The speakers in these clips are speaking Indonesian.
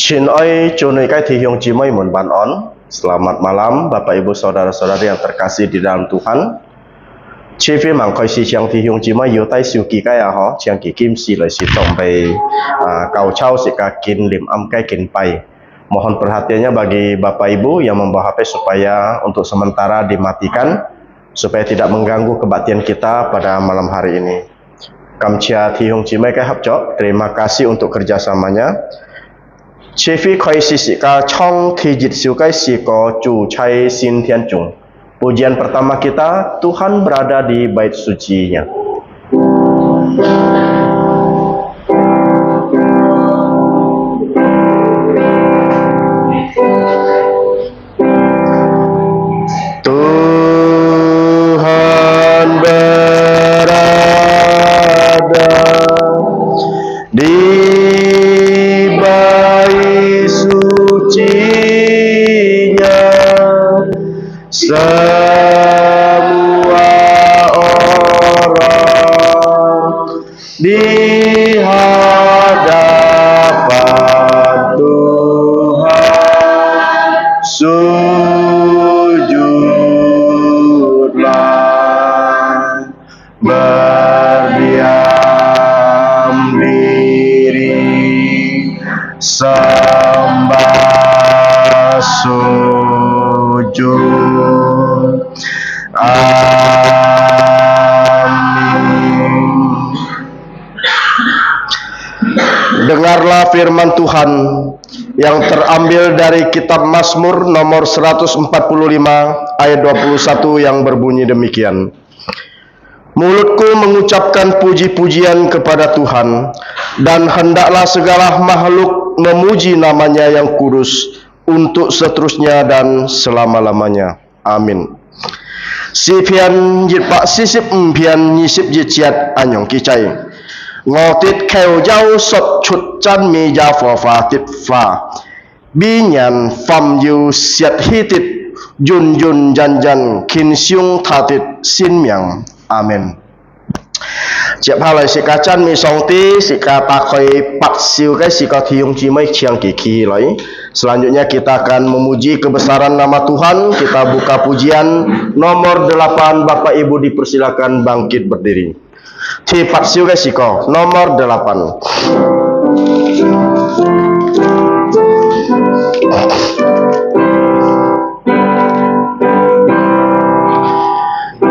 Xin ơi, chunai kai thi hyong chimai mun ban on. Selamat malam Bapak Ibu Saudara-saudari yang terkasih di dalam Tuhan. Chi phía mang khoi si chiang thi hyong chimai yu tai siu ki kai ho, chiang ki kim si lai si tong bai kau chau si ka kin lim am kai kin pai. Mohon perhatiannya bagi Bapak Ibu yang membawa HP supaya untuk sementara dimatikan supaya tidak mengganggu kebaktian kita pada malam hari ini. Kamcia thi hyong chimai kai hap chok. Terima kasih untuk kerjasamanya. Chifi khoi si ka chong thi jit siu kai si ko chu chai sin tian chung. Pujian pertama kita, Tuhan berada di bait suci-Nya. Tuhan berada di bait suci-Nya. Semua orang di hadapan Tuhan sujudlah, berdiam diri, sembah sujud. Amin. Dengarlah firman Tuhan yang terambil dari kitab Mazmur nomor 145 ayat 21 yang berbunyi demikian. Mulutku mengucapkan puji-pujian kepada Tuhan, dan hendaklah segala makhluk memuji namanya yang kudus untuk seterusnya dan selama-lamanya. Amin. Si phian yit pak sisip phian nyisip yit chiat anyong kicai ngotit kheo jau sot chut chan mi ja phò pha tit pha bi nhan pham yu siat hitit jun jun jan jan kin siung tha tit sin miang. Amin. Chiap halai si ka chan mi song ti si ka ta khoi pat siu kai si ka thiung chi mai chiang ki ki lai. Selanjutnya kita akan memuji kebesaran nama Tuhan. Kita buka pujian nomor 8. Bapak Ibu dipersilakan bangkit berdiri. Thi pat siu kai si ko nomor 8.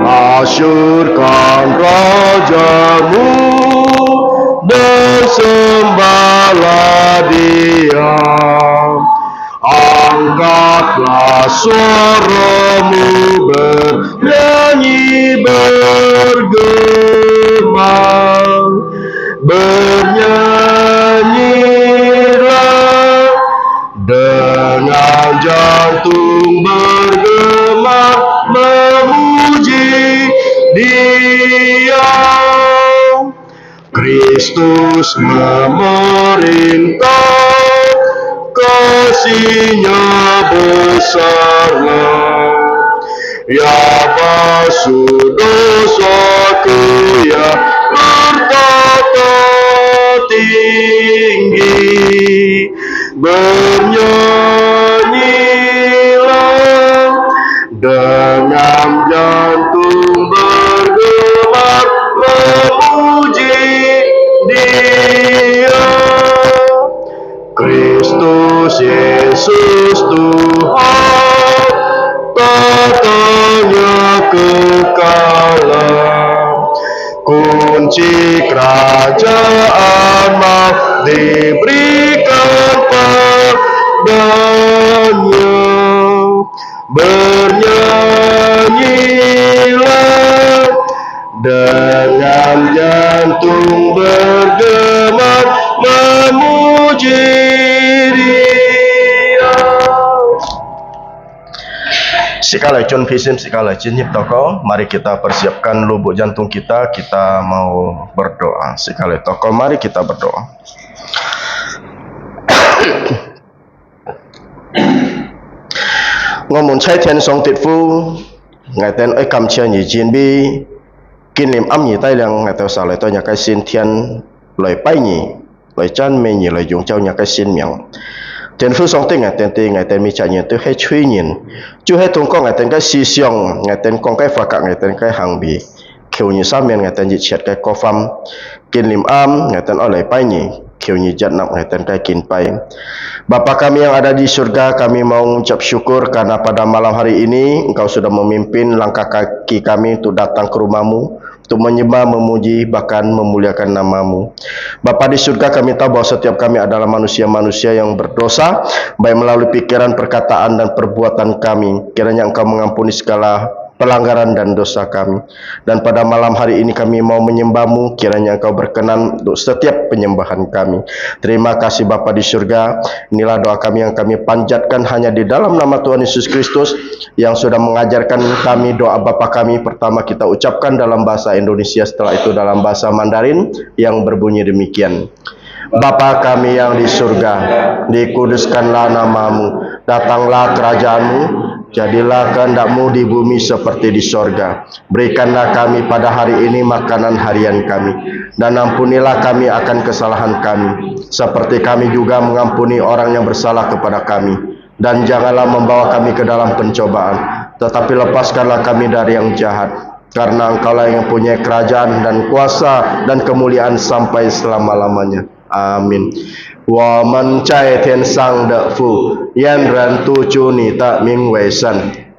Asyurkan Rajamu dan sembahlah Dia. Angkatlah suaramu bernyanyi bergema, bernyanyilah dengan jantung bergema memuji Dia. Kristus memerintah, kasih-Nya besarlah, ya basuh dosaku, ya bertata tinggi, bernyanyilah dengan jantung bergemar memuji Dia. Kristus Yesus Tuhan, tatanya kekalan, kunci kerajaan mau diberikan padanya. Bernyanyilah dengan jantung bergemar memuji Dia. Sekali John Pisim, sekali Jinhip Toko. Mari kita persiapkan lubuk jantung kita. Kita mau berdoa. Sekali Toko, mari kita berdoa. Ngomong cai tian song tit fu ngày tên ấy cầm chia nhị chiến bi kinh nghiệm âm nhị tay lang ngày tao xả lại tôi nhà cái xin thiên lời bay nhị lời chân mê nhị lời dùng châu nhà cái xin miệng 天父上帝ngày天ngày天mi cha nhiên tu hay truy nhiên chú hay tung con ngày天cái si xiong ngày天con cái phật ngày天cái hàng bì khiêu như sa miền ngày ten dịch chết cái kofam kin lim am ngày ten oleh pai ni khiêu như jat nak ngày ten cái kin pai. Bapa kami yang ada di surga, kami mau mengucap syukur karena pada malam hari ini Engkau sudah memimpin langkah kaki kami untuk datang ke rumah-Mu, untuk menyembah, memuji, bahkan memuliakan nama-Mu. Bapa di surga, kami tahu bahwa setiap kami adalah manusia-manusia yang berdosa, baik melalui pikiran, perkataan, dan perbuatan kami. Kiranya Engkau mengampuni segala pelanggaran dan dosa kami. Dan pada malam hari ini kami mau menyembah-Mu, kiranya Engkau berkenan untuk setiap penyembahan kami. Terima kasih Bapa di surga. Inilah doa kami yang kami panjatkan hanya di dalam nama Tuhan Yesus Kristus yang sudah mengajarkan kami doa Bapa kami. Pertama kita ucapkan dalam bahasa Indonesia, setelah itu dalam bahasa Mandarin yang berbunyi demikian. Bapa kami yang di surga, dikuduskanlah nama-Mu, datanglah kerajaan-Mu, jadilah kehendak-Mu di bumi seperti di sorga. Berikanlah kami pada hari ini makanan harian kami, dan ampunilah kami akan kesalahan kami, seperti kami juga mengampuni orang yang bersalah kepada kami. Dan janganlah membawa kami ke dalam pencobaan, tetapi lepaskanlah kami dari yang jahat. Karena Engkaulah yang punya kerajaan dan kuasa dan kemuliaan sampai selama-lamanya. Amin. 我们在天上的父，愿人都祝你的名为圣，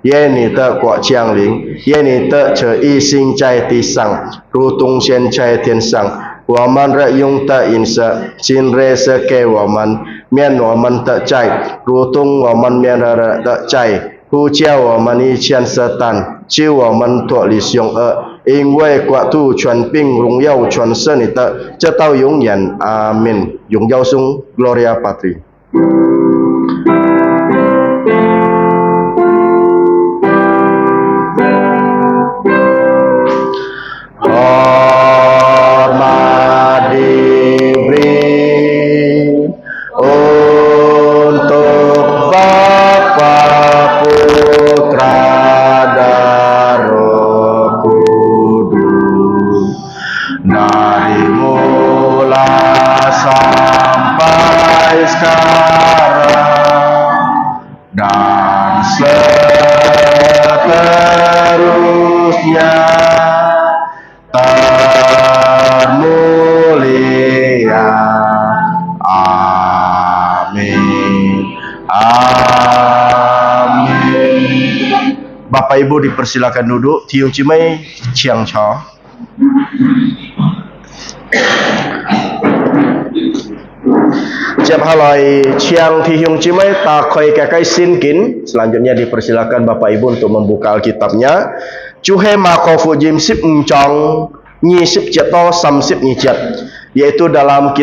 愿你的国降临，愿你的旨意行在地上，如同现在天上。我们日用的饮食，今日赐给我们，免我们的债，如同我们免了人的债。不叫我们遇见撒旦，救我们脱离凶恶。因为国度、权柄、荣耀全是你的，直到永远。阿门。荣耀颂 Gloria Patri。Hormat diberi untuk Bapa, Putra, dan Roh Kudus, dari mula sampai sekarang dan seterusnya, termulia. Amin. Amin. Bapak Ibu dipersilakan duduk. Tiung Cimai Chiang Cho. Jab halai Chiang Tiung Cimai takhoi kakai sinkin. Selanjutnya dipersilakan Bapak Ibu untuk membuka Alkitabnya. Chuhe Makofu Jimsip Ngcong Nyisip Ceto Samsip Nyicet, yaitu dalam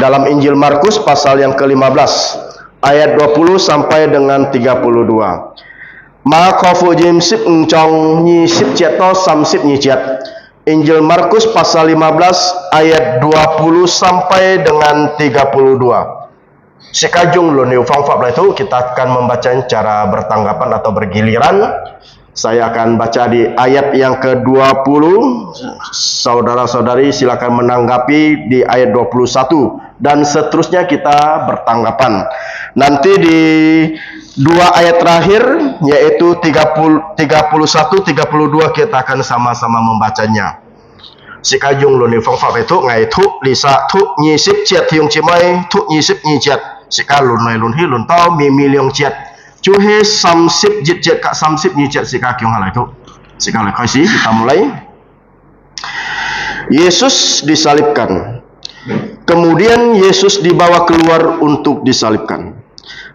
dalam Injil Markus pasal yang ke-15 ayat 20 sampai dengan 32. Makofu Jimsip Ngcong Nyisip Ceto Samsip Nyicet. Injil Markus pasal 15 ayat 20 sampai dengan 32. Sekajung luniu fangfap itu kita akan membaca cara bertanggapan atau bergiliran. Saya akan baca di ayat yang ke-20. Saudara-saudari silakan menanggapi di ayat 21 dan seterusnya kita bertanggapan. Nanti di dua ayat terakhir yaitu 30, 31, 32 kita akan sama-sama membacanya. Sikajung luni fangfap itu ngai tu lisa tu nyisip ciat hiung cimai tu nyisip nyicet sikalun nai lun hi lun tau mi miliong ciat cuhe samsip jit jet kak samsip nyicet sikakyung halai tu sikalai kaisi kita mulai. Yesus disalibkan. Kemudian Yesus dibawa keluar untuk disalibkan.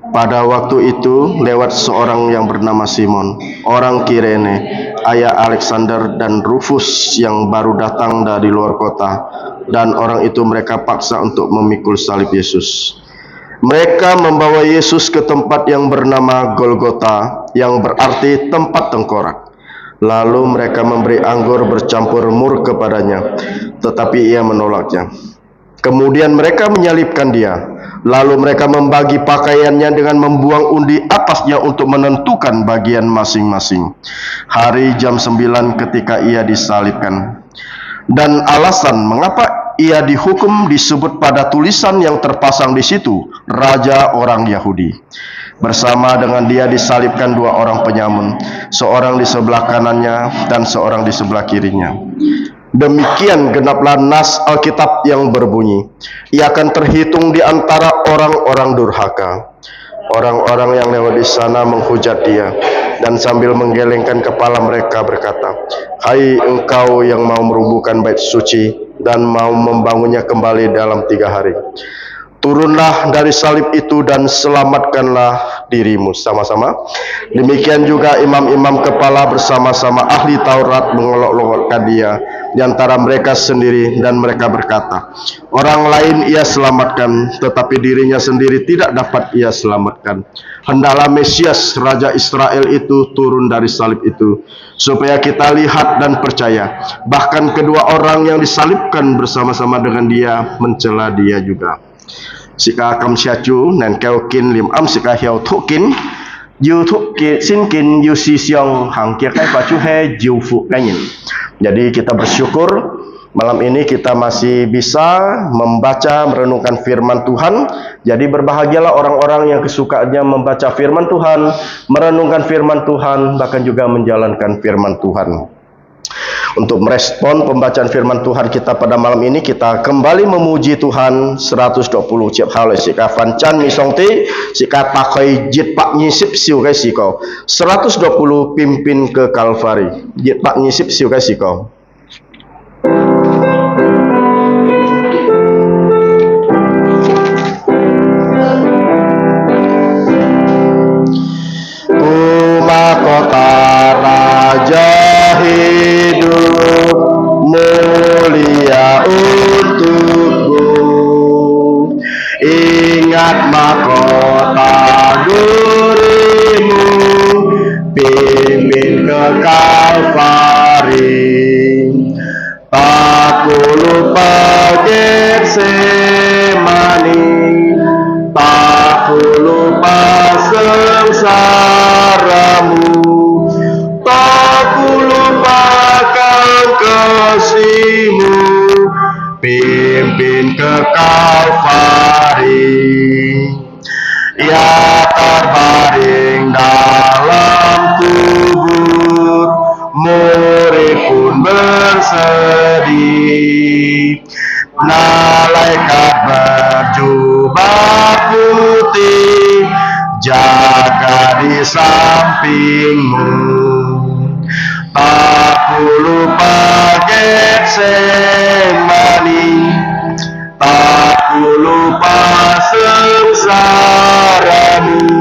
Pada waktu itu lewat seorang yang bernama Simon, orang Kirene, ayah Alexander dan Rufus yang baru datang dari luar kota, dan orang itu mereka paksa untuk memikul salib Yesus. Mereka membawa Yesus ke tempat yang bernama Golgota, yang berarti tempat tengkorak. Lalu mereka memberi anggur bercampur mur kepadanya, tetapi ia menolaknya. Kemudian mereka menyalibkan dia. Lalu mereka membagi pakaiannya dengan membuang undi atasnya untuk menentukan bagian masing-masing. Hari jam 9 ketika ia disalibkan. Dan alasan mengapa ia dihukum disebut pada tulisan yang terpasang di situ, Raja orang Yahudi. Bersama dengan dia disalibkan dua orang penyamun, seorang di sebelah kanannya dan seorang di sebelah kirinya. Demikian genaplah nas Alkitab yang berbunyi, ia akan terhitung di antara orang-orang durhaka. Orang-orang yang lewat di sana menghujat dia, dan sambil menggelengkan kepala mereka berkata, "Hai engkau yang mau merubuhkan bait suci dan mau membangunnya kembali dalam 3 hari. Turunlah dari salib itu dan selamatkanlah dirimu." Sama-sama. Demikian juga imam-imam kepala bersama-sama ahli Taurat mengolok-olokkan dia di antara mereka sendiri, dan mereka berkata, "Orang lain ia selamatkan, tetapi dirinya sendiri tidak dapat ia selamatkan. Hendaklah Mesias Raja Israel itu turun dari salib itu, supaya kita lihat dan percaya." Bahkan kedua orang yang disalibkan bersama-sama dengan dia mencela dia juga. Sika kam siacu nan kau kin lim am sika hiao thukin yu thukin sin kin yu si siong hang kia kai pacu he jiu fu kanyin. Jadi kita bersyukur malam ini kita masih bisa membaca merenungkan firman Tuhan. Jadi berbahagialah orang-orang yang kesukaannya membaca firman Tuhan, merenungkan firman Tuhan, bahkan juga menjalankan firman Tuhan. Untuk merespon pembacaan firman Tuhan kita pada malam ini, kita kembali memuji Tuhan 120 cip halo sika fancan misong ti sika pakai jit pak nyisip siu kai siko 120 pimpin ke Kalvari jit pak nyisip siu kai siko. Mahkota Raja hidup mulia untukmu, ingat mahkota dirimu, pimpin ke Kalvari. Tak ku lupa Getsemani, tak ku lupa sengsaramu, tak ku lupakan kasihmu, pimpin ke Kalvari. Ia terbaring dalam kubur, murid pun bersedih. Malaikat berjubah putih jaga di sampingmu. Tak ku lupa Getsemani, tak ku lupa sengsaramu,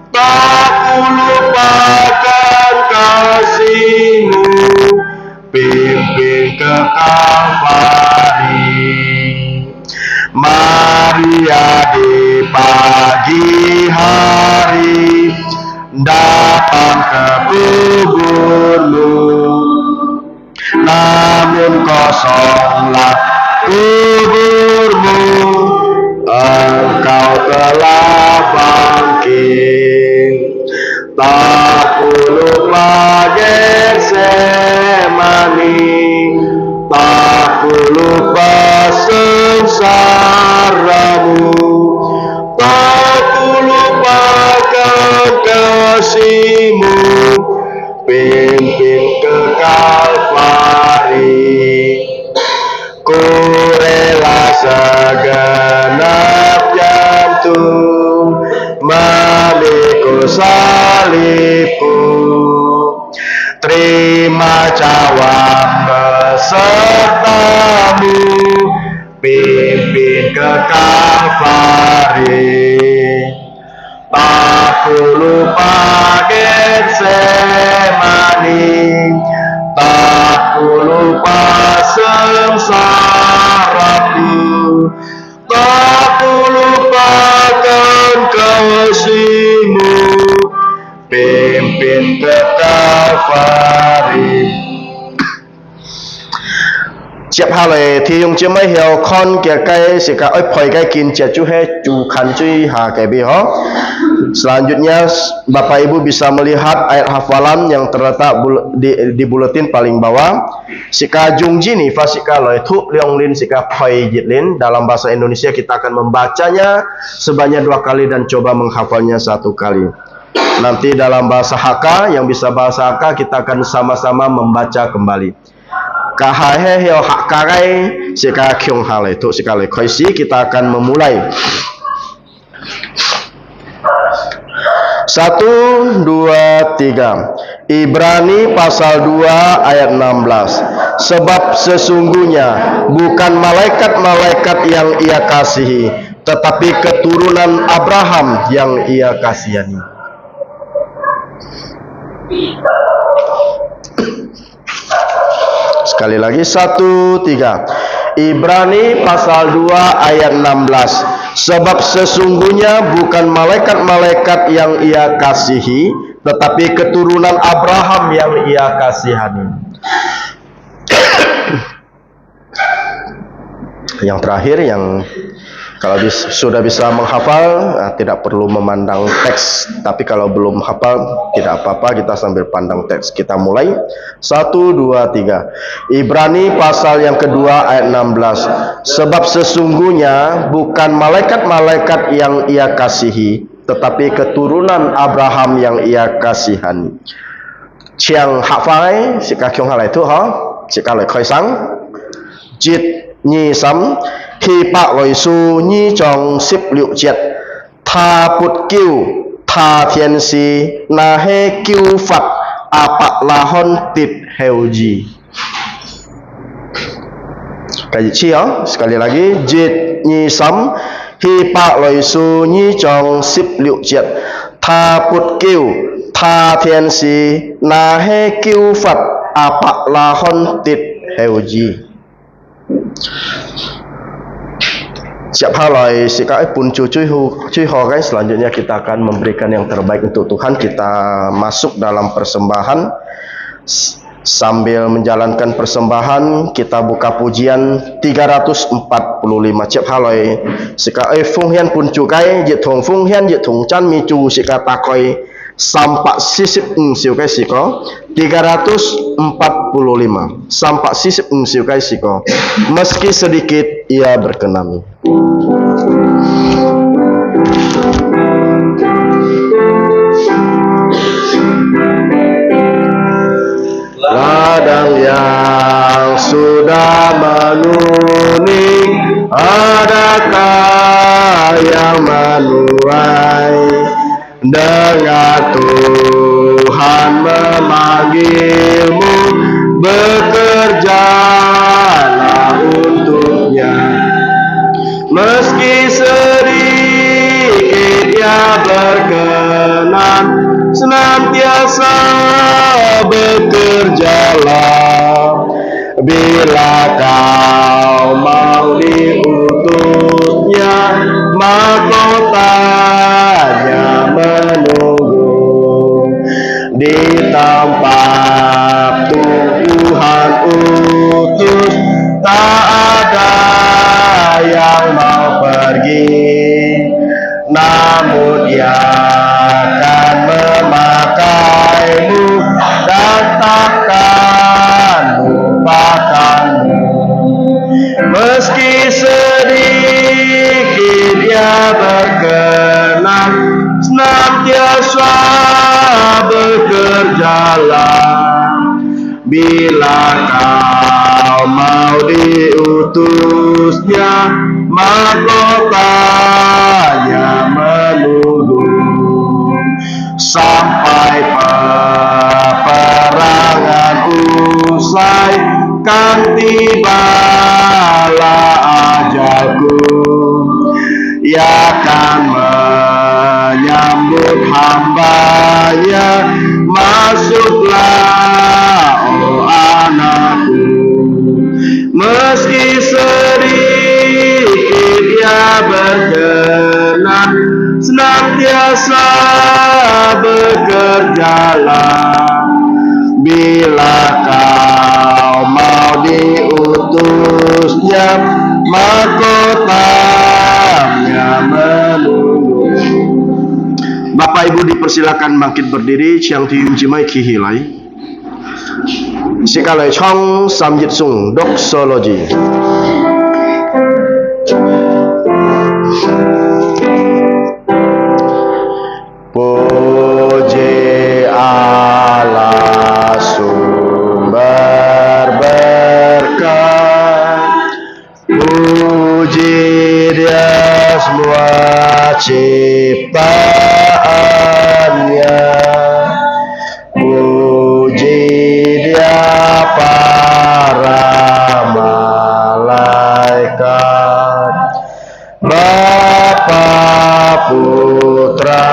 tak ku lupakan kasihmu, pimpin ke Kalvari. Maria di pagi hari datang ke kuburmu, namun kosonglah kuburmu, engkau telah bangkit. Tak ku lupa Getsemani, tak ku lupa sengsaramu, tak ku lupakan kasihmu, pimpin ke Kalvari. Ku rela segenap jantung memikul salibku, terima cawang besertamu, pimpin ke Kalvari. Tak ku lupa Getsemani, tak ku lupa sengsaraku, tak ku lupakan kasihmu, pimpin ke Kalvari. 接下來弟兄姊妹要看嘅該是個愛配嘅見接住係主看最下嘅bi ho. Selanjutnya Bapak Ibu bisa melihat ayat hafalan yang terletak di buletin paling bawah. Sika jungji ni fasika loi thu leong lin sika pai jitlin. Dalam bahasa Indonesia kita akan membacanya sebanyak 2 kali dan coba menghafalnya 1 kali. Nanti dalam bahasa Hakka yang bisa bahasa Hakka kita akan sama-sama membaca kembali. Kahahe heo hakkarai sika kyung hale tu sekali koisi kita akan memulai. 1, 2, 3. Ibrani pasal 2 ayat 16. Sebab sesungguhnya bukan malaikat-malaikat yang ia kasihi, tetapi keturunan Abraham yang ia kasihani. Sekali lagi 1, 3. Ibrani pasal 2 ayat 16. Sebab sesungguhnya bukan malaikat-malaikat yang ia kasihi, tetapi keturunan Abraham yang ia kasihani. Yang terakhir yang kalau sudah bisa menghafal tidak perlu memandang teks, tapi kalau belum hafal tidak apa-apa, kita sambil pandang teks. Kita mulai 1, 2, 3. Ibrani pasal yang kedua ayat 16. Sebab sesungguhnya bukan malaikat-malaikat yang ia kasihi, tetapi keturunan Abraham yang ia kasihani. Chiang hafai sika kyong halai tu ha, sika lai khoi sang. Jit Nhi sắm khi bạc lội su nhi trong xếp liệu triệt tha bụt kiêu tha thiên si na he kiêu phật a bạc la hon tit heo ji. Kaji chi ya, sekali lagi. Jit nhi sắm khi bạc lội su nhi trong xếp liệu triệt tha bụt kiêu tha thiên si na he kiêu phật a bạc la hon tit heo ji. Siap halai sikai pun cuy ho guys. Selanjutnya kita akan memberikan yang terbaik untuk Tuhan. Kita masuk dalam persembahan. Sambil menjalankan persembahan, kita buka pujian 345. Siap halai sikai fung hian pun cukai jit thong fung hian jit thong chan mi cu sika takoi sampak sisip siukai siko 345 sampak sisip siukai siko. Meski sedikit ia berkenan. Ladang yang sudah menguning, adakah yang menuai? Dengar Tuhan memanggilmu, bekerjalah untuknya. Meski sedikit ia berkenan, senantiasa bekerjalah. Bila kau mau diutusnya, mahkotanya menunggu di tempat Tuhan utus. Tak ada yang mau pergi, namun Ia akan memakaimu dan takkan lupakanmu. Meski sedikit Ia berkenan, senantiasa bekerjalah. Bila kau mau diutusnya, mahkotanya menunggu. Sampai peperangan usai, kan tibalah ajalku. Ia akan menyambut hamba-Nya. Masuklah, oh anakku. Meski sedikit ia berkenan, senantiasa bekerjalah. Bila kau mau diutus Tuhannya, mahkotanya menunggu. Bapak Ibu dipersilakan bangkit berdiri, Chiang Tiun Jimai Kihilai. Sikalai Chong Samjit Sung Doxology. Puji Allah sumber berkat, puji Dia semua ciptaannya, puji Dia para malaikat, Bapa, Putra,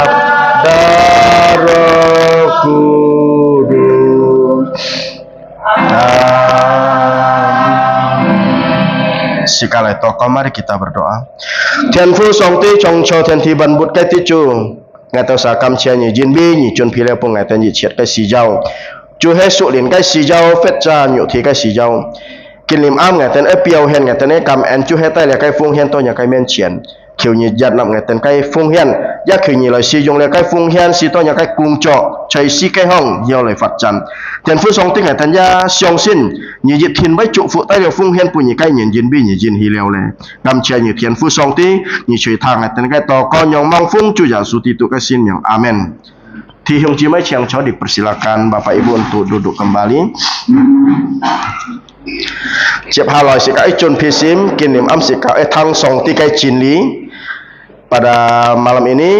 dan Roh Kudus. Sikalai toko, mari kita berdoa. Tian Fu Song Ti Chong Cho Tian Ti Ban Bút Cái Ti Chu Ngài Tao Sa Cam Chia Nhị Jin Bi Nhị Chun Phi Lê Pung Ngài Tên Nhị Chiết Cái Xì Giao Chu Hê Sụ Liên Cái Xì Giao Phết Cha Nhụ Thì Cái Xì Giao Kinh Lim Am Ngài Tên Ê Piao Hiền Ngài Tên Ê Cam En Chu Hê Tay Lê Cái Phung Hiền Tô Nhà Cái Men Chiền Khiêu Nhị Giặt Nằm Ngài Tên Cái Phung Hiền Giác Khiêu Nhị Lời Xì Dùng Lê Cái Phung Hiền Xì Tô Nhà Cái Cung Trọ Chạy Xì Cái Hông Nhiều Lời Phật Trần Tian Phu Song Ti Ngài Tên Gia Xiong Xin Nhị Dịch Thiên Bách Trụ Phụ Tay Liều Phung Hiền Pù Nhị Cái Nhị Jin Bi Nhị Jin Hi Liều Lê Cam Chia Nhị Tian Phu Song Ti Nhị Chuy Thang Ngài Tên Cái Tò Con Nhong Mang Phung Chu Giả Su Ti Tu Cái Xin Yang Amen. Thì Hyung Jimai Chiang Cho dipersilakan Bapak Ibu untuk duduk kembali. Chip haloi sikai Chun Pisim Kinim Am sikai Thang Song Ti Kai Chin Li. Pada malam ini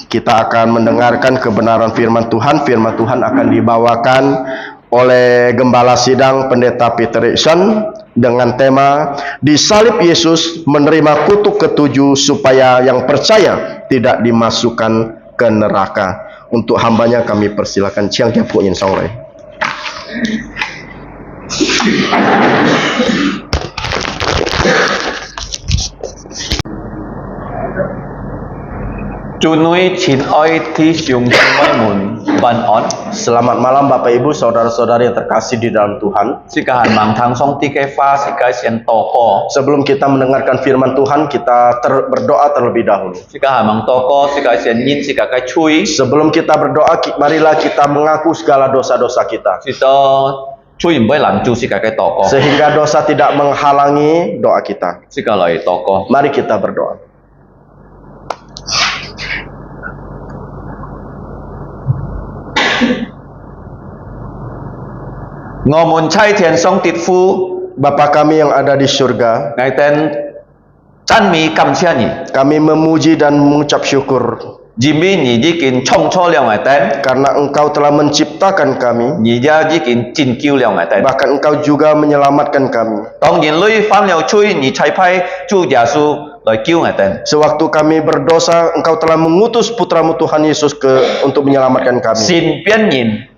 kita akan mendengarkan kebenaran firman Tuhan. Firman Tuhan akan dibawakan oleh Gembala Sidang Pendeta Peter Iksan dengan tema Disalib Yesus menerima kutuk ketujuh supaya yang percaya tidak dimasukkan ke neraka. Untuk hambanya kami persilakan Chiang Tiapu Yin Songrai. Junui Chin Oi Ti Siung Chimai Mun Ban On. Selamat malam Bapak Ibu, saudara-saudari yang terkasih di dalam Tuhan. Sikahan Mang Thang Song Ti Kai Fa Sikai Sian Toko. Sebelum kita mendengarkan firman Tuhan, kita berdoa terlebih dahulu. Sikahan Mang Toko Sikai Sian Yin Sikai Cui. Sebelum kita berdoa, marilah kita mengaku segala dosa-dosa kita. Sito Cui Mbai Lanju Sikai Toko. Sehingga dosa tidak menghalangi doa kita. Sikalai Toko. Mari kita berdoa. Ngomun Chai Tian Song Tit Fu. Bapa kami yang ada di surga, Ngai Ten Chan Mi Kam Chia Ni. kami memuji dan mengucap syukur Jimbi Ni Jikin Chong Cho Liang Ngai Ten. karena Engkau telah menciptakan kami, Ni Jia Jikin Jin Kiu Liang Ngai Ten. bahkan Engkau juga menyelamatkan kami. Tong Yin Lui Fan Liao Cui Ni Chai Pai Chu Jia Su Lai Kiu Ngai Ten. Sewaktu kami berdosa, Engkau telah mengutus putramu Tuhan Yesus untuk menyelamatkan kami. Sin Pian Yin.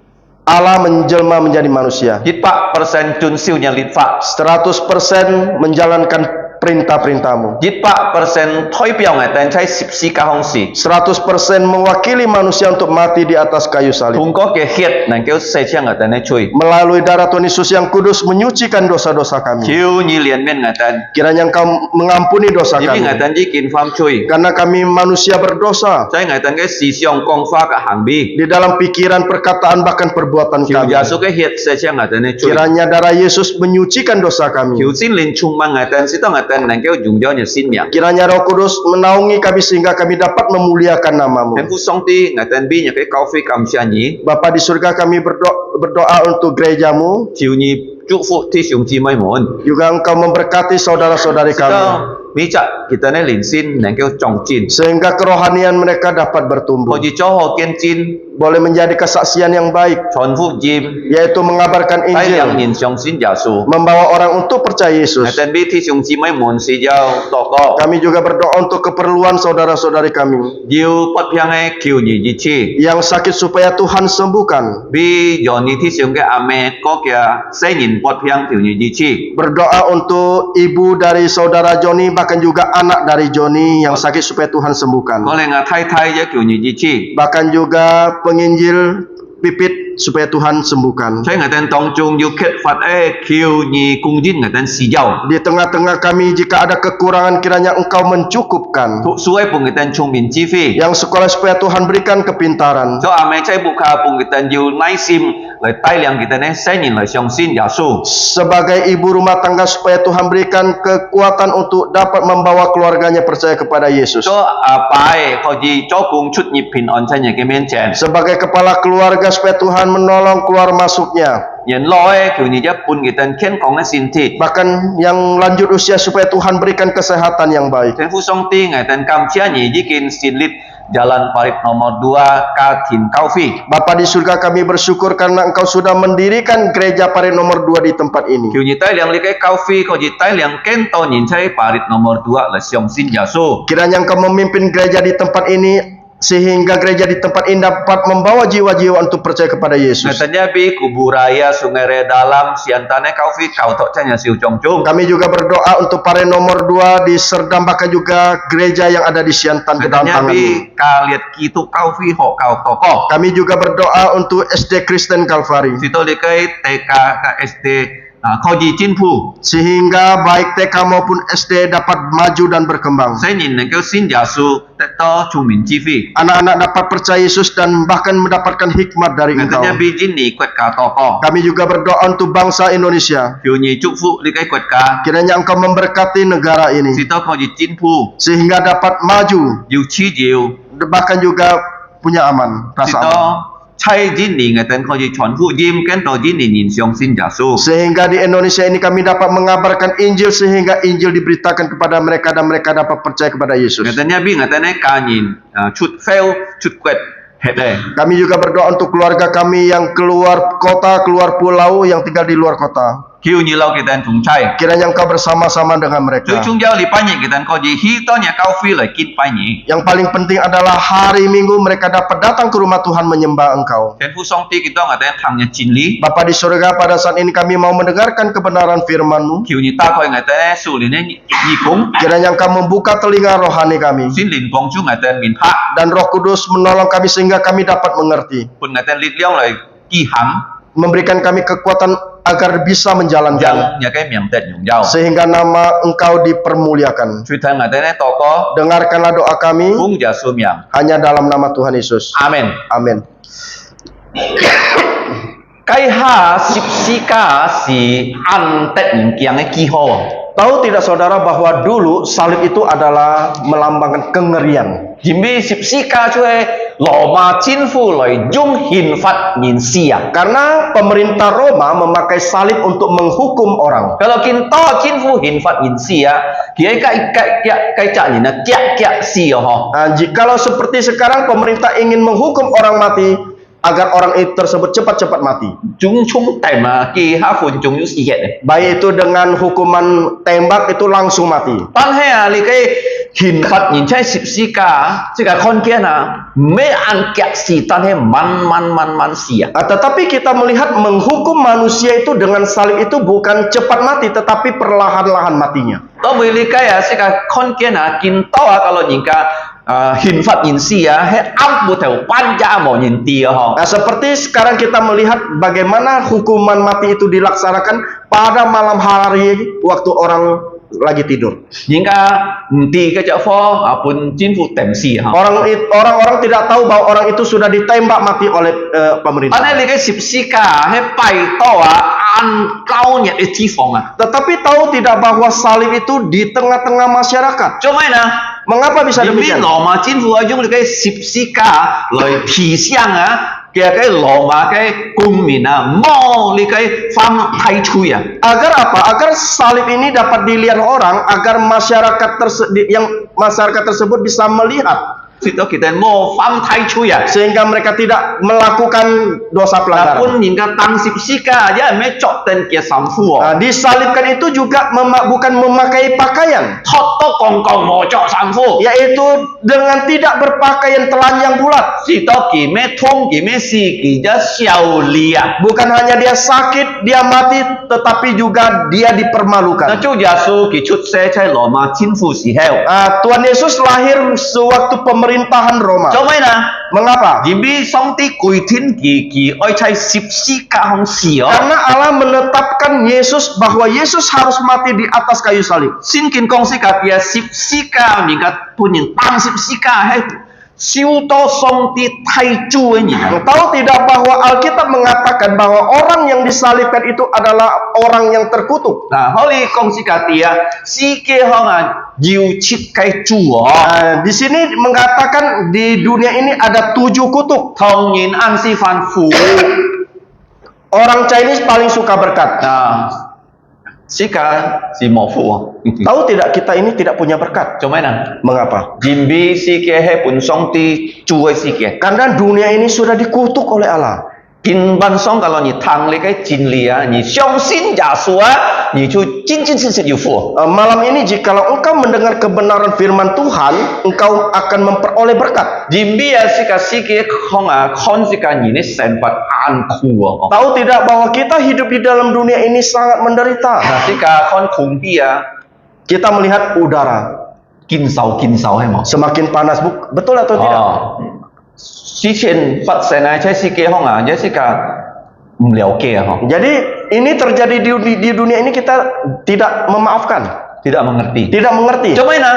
Allah menjelma menjadi manusia. Hit Pak persen Chun Siu Nya Lit Fa. 100% menjalankan perintah-perintahmu. Hit Pak persen Thoi Piao Ngai Ten Chai Sip Si Ka Hong Si. 100% mewakili manusia untuk mati di atas kayu salib. Tung Ko Ke Hiet Nang Keu Se Chiang Ngai Ten Cui. Melalui darah Tuhan Yesus yang kudus menyucikan dosa-dosa kami. Kiu Nyi Lian Men Ngai Ten. Kiranya Engkau mengampuni dosa Jibi Ngai kami. Ten Jikin Fam Cui. Karena kami manusia berdosa Chai Ngai Ten Ke Si Siong Kong Fa Ka Hang Bi. di dalam pikiran, perkataan, bahkan perbuatan Kiu kami. Jia Su Ke Hiet Se Chiang Ngai Ten Cui. Kiranya darah Yesus menyucikan dosa kami. Kiu Sin Lin Chung Mang Ngai Ten Sito Ngai Ten Nang Keu Jung Jiao Nya Sin Miang. Kiranya Roh Kudus menaungi kami sehingga kami dapat memuliakan namamu. Ten Fu Song Ti Ngai Ten Bi Nya Ke Kau Fi Kam Sia Nyi. Bapa di surga, kami berdoa untuk gerejamu. Kiu Nyi Chu Fu Ti Siung Ji Mai Mun. Juga Engkau memberkati saudara-saudari kami. Sito Mi Cak Kita Ne Lin Sin Nang Keu Chong Jin. Sehingga kerohanian mereka dapat bertumbuh. Ho Ji Cho Ho Kien Jin. Boleh menjadi kesaksian yang baik. Chon Fu Jim. Yaitu mengabarkan Tai Liang Injil. Yin Siong Sin Jia Su. Membawa orang untuk percaya Ngai Yesus. Ten Bi Ti Siung Ji Mai Mun Si Jiao Toko. Kami juga berdoa untuk keperluan saudara-saudari kami. Jiu Pot Piang E Kiu Nyi Ji Chi. Yang sakit supaya Tuhan sembuhkan. Bi Joni Ti Siung Ke Ame Ko Kia Se Yin Pot Piang Kiu Nyi Ji Chi. Berdoa untuk ibu dari saudara Joni, bahkan juga anak dari Joni yang sakit supaya Tuhan sembuhkan. Ko Le Nga Tai Tai Je Kiu Nyi Ji Chi. Bahkan juga penginjil pipit supaya Tuhan sembuhkan. 在我哋當中要揭發求你供應我哋需要， Di tengah-tengah kami jika ada kekurangan kiranya Engkau mencukupkan. 所以幫我哋聰明智慧。 Yang sekolah supaya Tuhan berikan kepintaran. 所以阿妹在部下幫我哋要耐心來帶領我哋呢聖人來相信耶穌。 Sebagai ibu rumah tangga supaya Tuhan berikan kekuatan untuk dapat membawa keluarganya percaya kepada Yesus. 所以阿爸可以做工出入平安在你嘅面前。 Sebagai kepala keluarga supaya Tuhan menolong keluar masuknya. 人老求你一半我哋健康嘅身體。 Bahkan yang lanjut usia supaya Tuhan berikan kesehatan yang baik. 政府上帝我哋感謝你已經設立Jalan Parit nomor 2 Katin Kaufi. Bapa di surga kami bersyukur karena Engkau sudah mendirikan gereja Parit nomor 2 di tempat ini. 求你帶領你嘅Kaufi，可以帶領更多人在Parit nomor 2來相信耶穌。 Kiranya Engkau memimpin gereja di tempat ini sehingga gereja di tempat ini dapat membawa jiwa-jiwa untuk percaya kepada Yesus. Katanya bi kuburaya sungai dalam siantane Kaufi kau tok canya siu congcung. Kami juga berdoa untuk Parit nomor 2 di Serdam, bahkan juga gereja yang ada di Siantan Katanya kedatangan. bi kaliat kitu Kaufi ho kau toko. Kami juga berdoa untuk SD Kristen Kalvari. Sito likai TK KSD Koji Jinpu. Sehingga baik TK maupun SD dapat maju dan berkembang. Saya nhìn kau sin Yesus teto cumin civi. Anak-anak dapat percaya Yesus dan bahkan mendapatkan hikmat dari Engkau. Katanya bi jin ni kuat ka toko. Kami juga berdoa untuk bangsa Indonesia. Kiu ni cukfu likai kuat ka. Kiranya Engkau memberkati negara ini. Sito Koji Jinpu. Sehingga dapat maju. Yu chi jiu. Bahkan juga punya aman. Rasa Sito aman. Chai jin ni ngatan Koji Chuan Fu Yim kan to jin ni nin siong sin Yesus. Sehingga di Indonesia ini kami dapat mengabarkan Injil sehingga Injil diberitakan kepada mereka dan mereka dapat percaya kepada Yesus. Katanya bi ngatane kanyin chut fail chut kuat hede. Kami juga berdoa untuk keluarga kami yang keluar kota, keluar pulau, yang tinggal di luar kota. Kiu ni lau kita tung chai. Kiranya Engkau bersama-sama dengan mereka. Chung jauh li panyi kita ko ji hi to nya kau fi lai kin panyi. Yang paling penting adalah hari Minggu mereka dapat datang ke rumah Tuhan menyembah Engkau. Dan fu song ti kita ngatane thang nya chin li. Bapa di surga, pada saat ini kami mau mendengarkan kebenaran firman-Mu. Kiu ni ta ko ngatane su li ne ni kung. Kiranya Engkau membuka telinga rohani kami. Sin lin pong chu ngatane min pa. Dan Roh Kudus menolong kami sehingga kami dapat mengerti. Pun ngatane lit liang lai ki hang. Memberikan kami kekuatan agar bisa menjalankan. Yang nya kai miang tet nyong jauh. Sehingga nama Engkau dipermuliakan. Chui thang ngatane toko. Dengarkanlah doa kami Kung ja su miang. hanya dalam nama Tuhan Yesus. Amin. Amin. Kai ha sip sika si an tet nyong kiang ki ho. Tahu tidak saudara bahwa dulu salib itu adalah melambangkan kengerian. Jimbi sip sika cue Roma Jinfu loi jung hin fat nyin sia. Karena pemerintah Roma memakai salib untuk menghukum orang. Kalau kinto Jinfu hin fat nyin sia, kia kai cak ni na kia sia ho. Nah, jikalau seperti sekarang pemerintah ingin menghukum orang mati agar orang itu tersebut cepat-cepat mati. Jung chung tai ma ki ha fun jung yu si het. Baik itu dengan hukuman tembak itu langsung mati. Tan he ali kai hin fat nyin chai sip sika, sika kon kia na me an kia si tan he man sia. Tetapi kita melihat menghukum manusia itu dengan salib itu bukan cepat mati, tetapi perlahan-lahan matinya. To beli kaya sika kon kia na kinto kalau nyingka hin fat nyin sia he am bu teu panja mo nyin tia ho. Nah, seperti sekarang kita melihat bagaimana hukuman mati itu dilaksanakan pada malam hari waktu orang lagi tidur. Jika ti ke cak fo apun Jinfu tem si ha. Orang-orang tidak tahu bahwa orang itu sudah ditembak mati oleh pemerintah. Ane li ke sip sika he pai to an kau nya e ti fong ah. Tetapi tahu tidak bahwa salib itu di tengah-tengah masyarakat. Cuma na Mengapa bisa demikian? Roma Jinfu ajung li ke sip sika loi pi siang ah. Kia cái Roma cái cung mina mo li cái fam thai chui ah. Agar apa? Agar salib ini dapat dilihat orang, agar masyarakat tersebut bisa melihat. Sito kita mo fam thai chui ah. Sehingga mereka tidak melakukan dosa pelanggaran. Pun hingga tang sip sika aja me cok ten kia samfu. Nah, disalibkan itu juga bukan memakai pakaian, Toto kongkong mo cok samfu. yaitu dengan tidak berpakaian telanjang bulat. Sito kime thong kime si kija xiao lia. Bukan hanya dia sakit, dia mati, tetapi juga dia Na dipermalukan. chu Yesu ki chut se chai Roma Jinfu si heo. Tuhan Yesus lahir sewaktu pemerintahan Roma. Cho mấy na Mengapa? 因為上帝規天佢愛在十字架上死哦。 Karena Allah menetapkan Yesus bahwa Yesus harus mati di atas kayu salib. 聖經講是家己啊，十字架人家本人當十字架係受到上帝太主嘅人。 Tahu tidak bahwa Alkitab mengatakan bahwa orang yang disalibkan itu adalah orang yang terkutuk. 嗱，可以講是家己啊，世界上啊要切嘅主哦。 Di sini mengatakan di dunia ini ada 7 kutuk. 同人按是反腐。 Orang Chinese paling suka berkat. 嗱，世界是冇腐哦。 Tahu tidak kita ini tidak punya berkat? 做咩呢？ Mengapa? 因為世界係本上帝主嘅世界。 Karena dunia ini sudah dikutuk oleh Allah. 根本上kalau你聽你嘅真理啊，你相信耶穌啊，你就真真實實有福。 Malam ini jikalau engkau mendengar kebenaran firman Tuhan, engkau akan memperoleh berkat. 因為啊，世界看啊，看世界人嘅生活艱苦哦。 Tahu tidak bahwa kita hidup di dalam dunia ini sangat menderita. 嗱，世界看空氣啊， Kita melihat udara 減少係冇。 semakin panas, betul atau tidak? 哦，之前發生啊，在世界上啊，在世界唔了解啊，嗬， Jadi ini terjadi di dunia ini kita tidak memaafkan, tidak mengerti。 tidak mengerti. 做咩呢？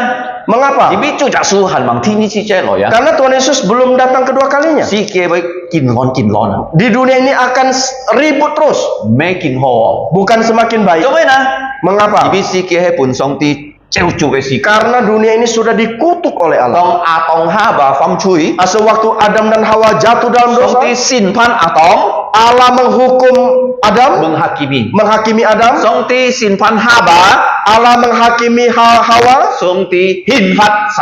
Mengapa? 因為主耶穌係望天之界來啊， Karena Tuhan Yesus belum datang kedua kalinya. 世界會健安啊， Di dunia ini akan ribut terus, 咩健好？ bukan semakin baik. 做咩呢？ Mengapa? 因為世界係本上帝造就嘅世界。 Karena dunia ini sudah dikutuk oleh Allah. 當亞當夏娃犯罪， Sewaktu Adam dan Hawa jatuh dalam 上 dosa, 帝審判亞當， Allah menghukum Adam, menghakimi Adam, 上帝審判夏娃， Allah menghakimi Hawa, 上帝刑罰蛇，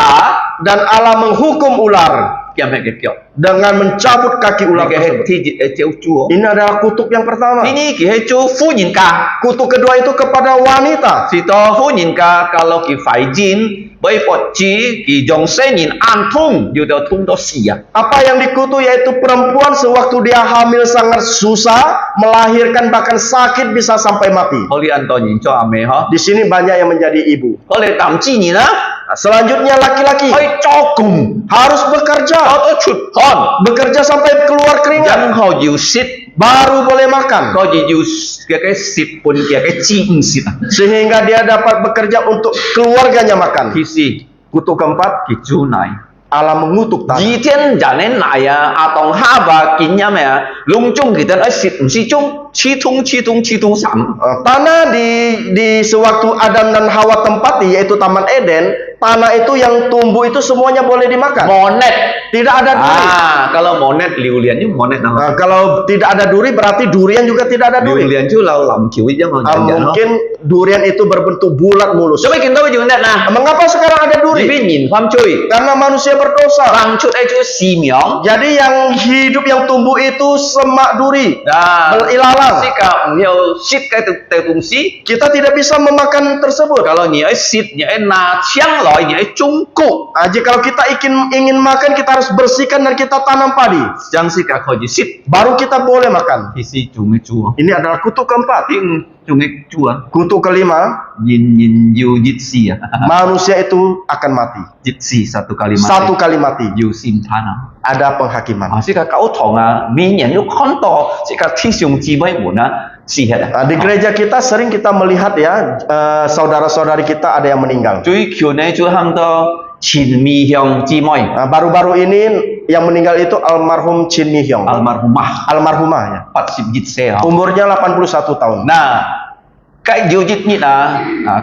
dan Allah menghukum ular 咁樣嘅腳。 dengan mencabut kaki 呢 ular 個係 tersebut. 天節嘅造就。 Ini adalah kutuk yang pertama. 呢啲佢係做婦人家， Kutuk kedua itu kepada wanita. 是到婦人家kalau 佢懷孕，為佛子，佢用生人暗痛，要到痛到死啊！ Apa yang dikutuk yaitu perempuan sewaktu dia hamil sangat susah, melahirkan bahkan sakit bisa sampai mati. 好你按多人做阿妹嗬， Di sini banyak yang menjadi ibu. 好你男子人啦， Selanjutnya laki-laki 去做工， harus bekerja, 攞到出汗， bekerja sampai keluar keringat, 然後要蝕， baru boleh makan. 嗰要嘅蝕半嘅資唔蝕啊！ Sehingga dia dapat bekerja untuk keluarganya makan. 其實 Kutuk keempat, 佢做奶。 Allah mengutuk tanah. 以前人嘅奶啊，亞當夏娃見咗咩啊？籠中佢哋一蝕唔蝕中，刺痛神。 Tanah di sewaktu Adam dan Hawa tempati yaitu Taman Eden, tanah itu yang tumbuh itu semuanya boleh dimakan. Monet. Tidak ada duri. Ah, kalau monet liulian itu monet nama. Nah, kalau tidak ada duri berarti durian juga tidak ada duri. Liulian itu lau lam kiwi jangan jangan. Mungkin durian itu berbentuk bulat mulus. Coba kita tahu juga nah. Mengapa sekarang ada duri? Jadi nhìn pham cuy. Karena manusia berdosa. Pham cuy itu si miong. Jadi yang hidup yang tumbuh itu semak duri. Nah, Berilalang. jika nhiều shit cái tung si. Kita tidak bisa memakan tersebut. Kalau nhảy shit nhảy na chiang loại nhảy trung cụ. Jika kita ingin makan, kita harus bersihkan dan kita tanam padi. Jangan sih kau jadi shit. Baru kita boleh makan. Isi cumi cua. Ini adalah kutuk keempat. Ting cumi cua. Kutuk kelima, Yin yu jitsi ya. manusia itu akan mati. Jitsi satu kali mati. Satu kali mati. Yu sim tanah. Ada penghakiman. Sih kau thong minyan yu konto. Sih thi siung ji mai mun si hết. Di gereja kita sering kita melihat ya saudara-saudari kita ada yang meninggal. Cui kyo ne cui ham to Chin Mi Hyong Ji Moi. Baru-baru ini yang meninggal itu almarhum Chin Mi Hyong. Almarhumah ya. 80 jit se ha. Umurnya 81 tahun. Nah, cái yêu jit ni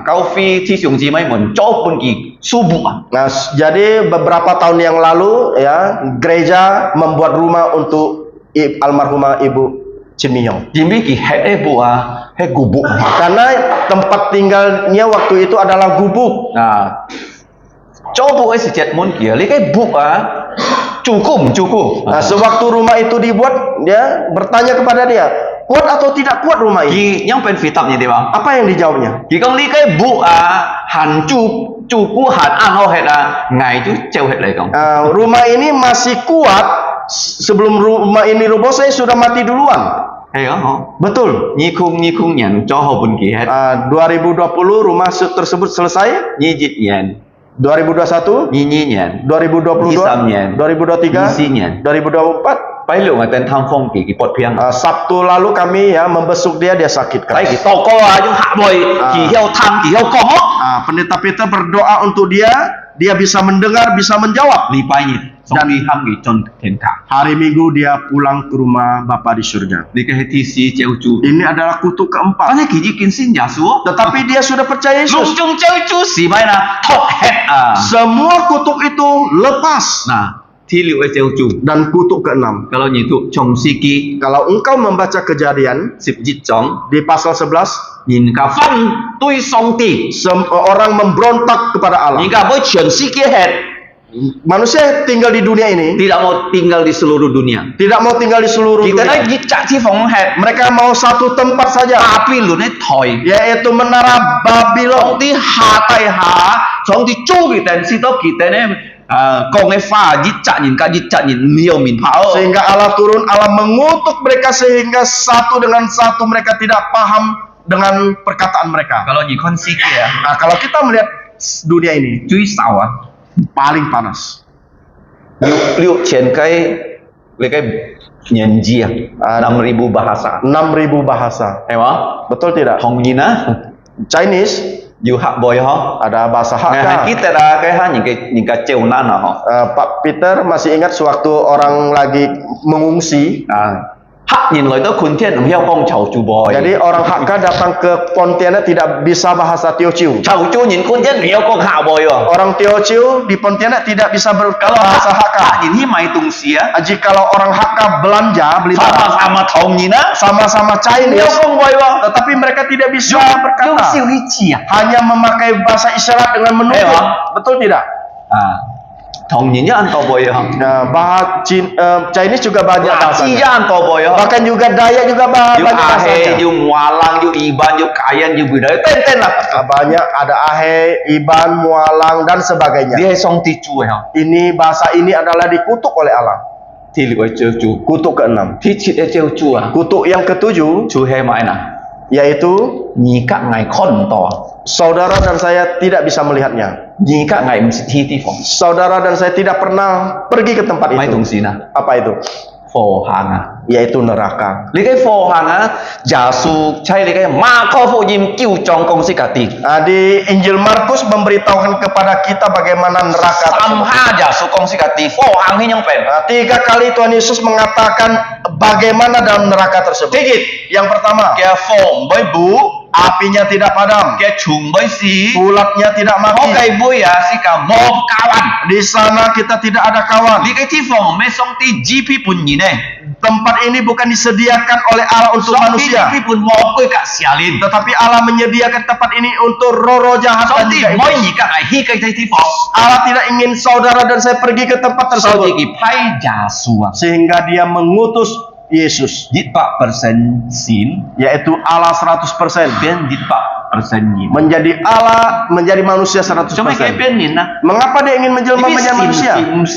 kau phi thi siung ji mai mun cho pun ki subuh. Nah, jadi beberapa tahun yang lalu ya gereja membuat rumah untuk almarhumah Ibu Chin Mi Hyong. Jimbi ki he bu he gubuk. Karena tempat tinggalnya waktu itu adalah gubuk. Nah, cho bu ấy sẽ mun kia lấy cái buk cukup. Nah, sewaktu rumah itu dibuat, dia bertanya kepada dia, kuat atau tidak kuat rumah ini? Ki yang pen fitab ni dia. Apa yang dijawabnya? Ki kong li cái buk han cu han an ho hết ngày chú treo hết lại kong. Rumah ini masih kuat. Sebelum rumah ini roboh, saya sudah mati duluan. Hay đó. Betul. Nhi khung nhận cho ho pun ki hết. 2020 rumah tersebut selesai. Nhi jit yen 2021, 22年 2022, 23年 2023, 24年 2024. 拜六我等探風期嘅撥片 Sabtu lalu kami ya membesuk dia sakit 睇 keras. 佢禱告啊，用客會，佢曉聽，佢曉講。 Pendeta Peter berdoa untuk dia bisa mendengar, bisa menjawab. 禮拜日送佢喊佢進天堂。 Hari Minggu dia pulang ke rumah Bapa di surga. 你嘅係天使照住， Ini adalah kutuk 反 keempat. 正佢已經信耶穌。 Tetapi dia sudah percaya 龍 Yesus. 中照住是咪啦？托吃啊！ Semua kutuk itu lepas. 嗱，第六嘅照住， Dan kutuk keenam. kalau itu 創世記 Kalau engkau membaca Kejadian 11章， di pasal 11, 人家反對上帝， orang memberontak kepada Allah. 人家要全世界吃， Manusia tinggal di dunia ini tidak mau tinggal di seluruh dunia. tidak mau tinggal di seluruh Kita dunia. nak jejak di phòng吃， Mereka mau satu tempat saja, tapi lu ni thôi. yaitu menara Babylon. 從啲下低下，從啲租嘅電視都kita ni講嘅話，jejak人家jejak人了面跑。 Sehingga Allah turun, Allah mengutuk mereka sehingga satu dengan satu mereka tidak paham dengan perkataan mereka. Kalau你看世界啊， Nah, kalau kita melihat dunia ini 最少啊， paling panas. 6000個你嘅年字啊，6000 bahasa， 6.000 bahasa. 係嘛？ Betul tidak? 同然啊， Chinese 要學背嗬。 ada bahasa Nah, Hakka. kita dah kayak ni kacau nana ho. Pak Peter masih ingat sewaktu orang lagi mengungsi. Hak nhìn lại đó kun thiên không hiểu con chầu chu bò. Jadi orang Hakka datang ke Pontianak tidak bisa bahasa Teochew. Chầu chu nhìn kun thiên hiểu con hạo bò yo. Orang Teochew di Pontianak tidak bisa Kalau berbahasa hak Hakka. nhìn hi mai tung sia. Jikalau orang Hakka belanja beli barang Sama-sama thong nhìn á. sama-sama Hiểu Chinese, con bò yo. tetapi mereka tidak bisa Yung berkata, siêu hi chi à. hanya memakai bahasa isyarat dengan menunjuk. Ewa. Betul tidak? Thong nhìn á ăn to bò yo. Nah, Chinese juga banyak Chi bahasanya. ya ăn to bò yo. Bahkan juga Dayak juga Yung banyak ahe, bahasanya. yung walang, yung iban, yung kayan, yung budaya. Ten lah. Banyak ada Ahe, Iban, Mualang dan sebagainya. Dia song ti chu ho. Ini bahasa ini adalah dikutuk oleh Allah. Ti li cheu chu. Kutuk keenam. Ti chi cheu chu à. Kutuk yang ketujuh Chu he mai na. yaitu Nhi các ngài khôn to. saudara dan saya tidak bisa melihatnya. Nhi các ngài mesti thi ti phong. Saudara dan saya tidak pernah pergi ke tempat Mai tung itu. si na. Apa itu? Phò hàng à. Yaitu neraka. Lý cái phò hàng á, giả su chay lý cái ma kho phụ yim kiu trong công sĩ cả ti. Di Injil Markus memberitahukan kepada kita bagaimana neraka Sam tersebut. ha giả su công sĩ cả ti. Phò hàng hi nyong pen. 3 kali Tuhan Yesus mengatakan bagaimana dalam neraka tersebut. Tigit. Yang pertama, Kia phò mới bú. apinya tidak padam, Kia chung mới si. ulatnya tidak Có mati. cây bui à, si cả một kawan. Di sana kita tidak ada kawan. Lý cái thi phò mới song ti GP pun nhìn này. Tempat ini bukan disediakan oleh Allah untuk Song ti manusia, GP pun một quay cả xialin. tetapi Allah menyediakan tempat ini untuk roh-roh jahat dan Song ti juga mỗi iblis. nhị các ngài hi cây thi phò. Allah tidak ingin saudara dan saya pergi ke tempat Sau tersebut, thì phai giả su à. sehingga dia mengutus Yesus, Dit pak persen sin. yaitu Allah 100%, Bên dit pak persen nhìn. menjadi Allah, menjadi manusia Cuma kayak 100%. bên nhìn na. Mengapa dia ingin menjelma menjadi manusia?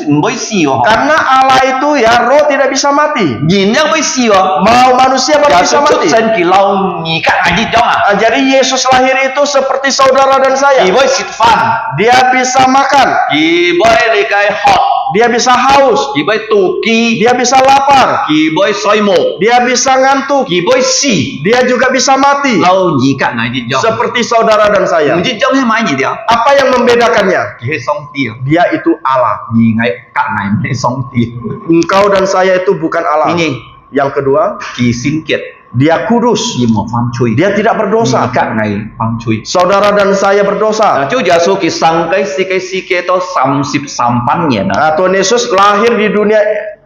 Mới siêu. Karena Allah itu ya roh tidak bisa mati. Nhìn nhá mới siêu. Mau manusia baru Giả bisa sử chút mati. sen kỳ lâu nhị các ngài dit dong à. Jadi Yesus lahir itu seperti saudara dan saya. Kỳ với xịt fan. Dia bisa makan, Kỳ với lì cái hot. dia bisa haus, Kỳ với tù kỳ. dia bisa lapar, Kỳ với soi mổ. dia bisa ngantuk, Kỳ với xì. dia juga bisa mati. Lâu nhị các ngài dit dong. Seperti saudara dan saya. Dit dong hay mai nhị dia. Apa yang membedakannya? Kỳ hay song tia. Dia itu Allah. Nhị ngài các ngài mới song tia. Engkau dan saya itu bukan Allah. Ini. Yang kedua, Kỳ xin kiệt. dia kudus. Kỳ một pham chui. Dia tidak berdosa. Nhị các ngài pham chui. Saudara dan saya berdosa. Chúa Giêsu kỳ sang cái si kia to 38 年啊。 Tuhan Yesus lahir di dunia,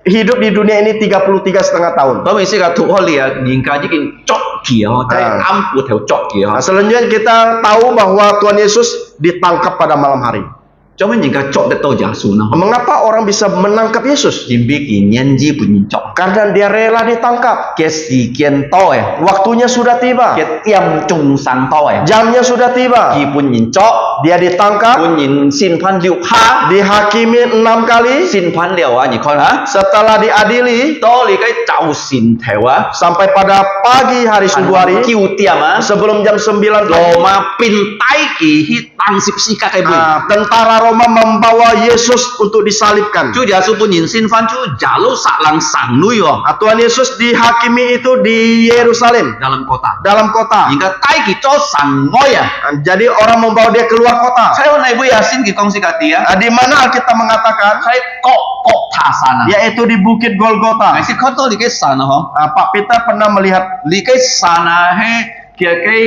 hidup di dunia ini 33,5 tahun. Đó mình sẽ gặp thuộc hội lìa nhìn cái cái chót kia cái âm của theo chót kia Nah, selanjutnya kita tahu bahwa Tuhan Yesus ditangkap pada malam hari. cho mình nhìn cái chót để tôi giả sử nó Mengapa orang bisa menangkap Yesus? nhìn biết cái nhân gì của nhìn chót Karena dia rela ditangkap. cái sự kiện to Waktunya sudah tiba. cái tiêm trung sang to Jamnya sudah tiba. khi pun nhìn chót Dia ditangkap, pun nhìn xin phan liệu ha dihakimi 6 kali. xin phan liệu à nhìn con hả Setelah diadili, to li cái trào xin theo á sampai pada pagi hari subuh hari, kêu tiêm á sebelum jam 9 pagi, rồi mà pin tay kỳ hit tăng xịp xì các cái bụi tentara Roma membawa Yesus untuk disalibkan. 主耶穌本人先翻出耶路撒冷城裏哦， Tuhan Yesus dihakimi itu di Yerusalem, dalam kota. dalam kota. Hingga tay kita城外啊， Jadi orang membawa dia keluar kota. saya naik bu Yasin di kongsi katia, Di mana Alkitab mengatakan, saya kok tasana. yaitu di Bukit Golgota. Masih kau tahu di sana ho, Pak Peter pernah melihat di sana he kia cái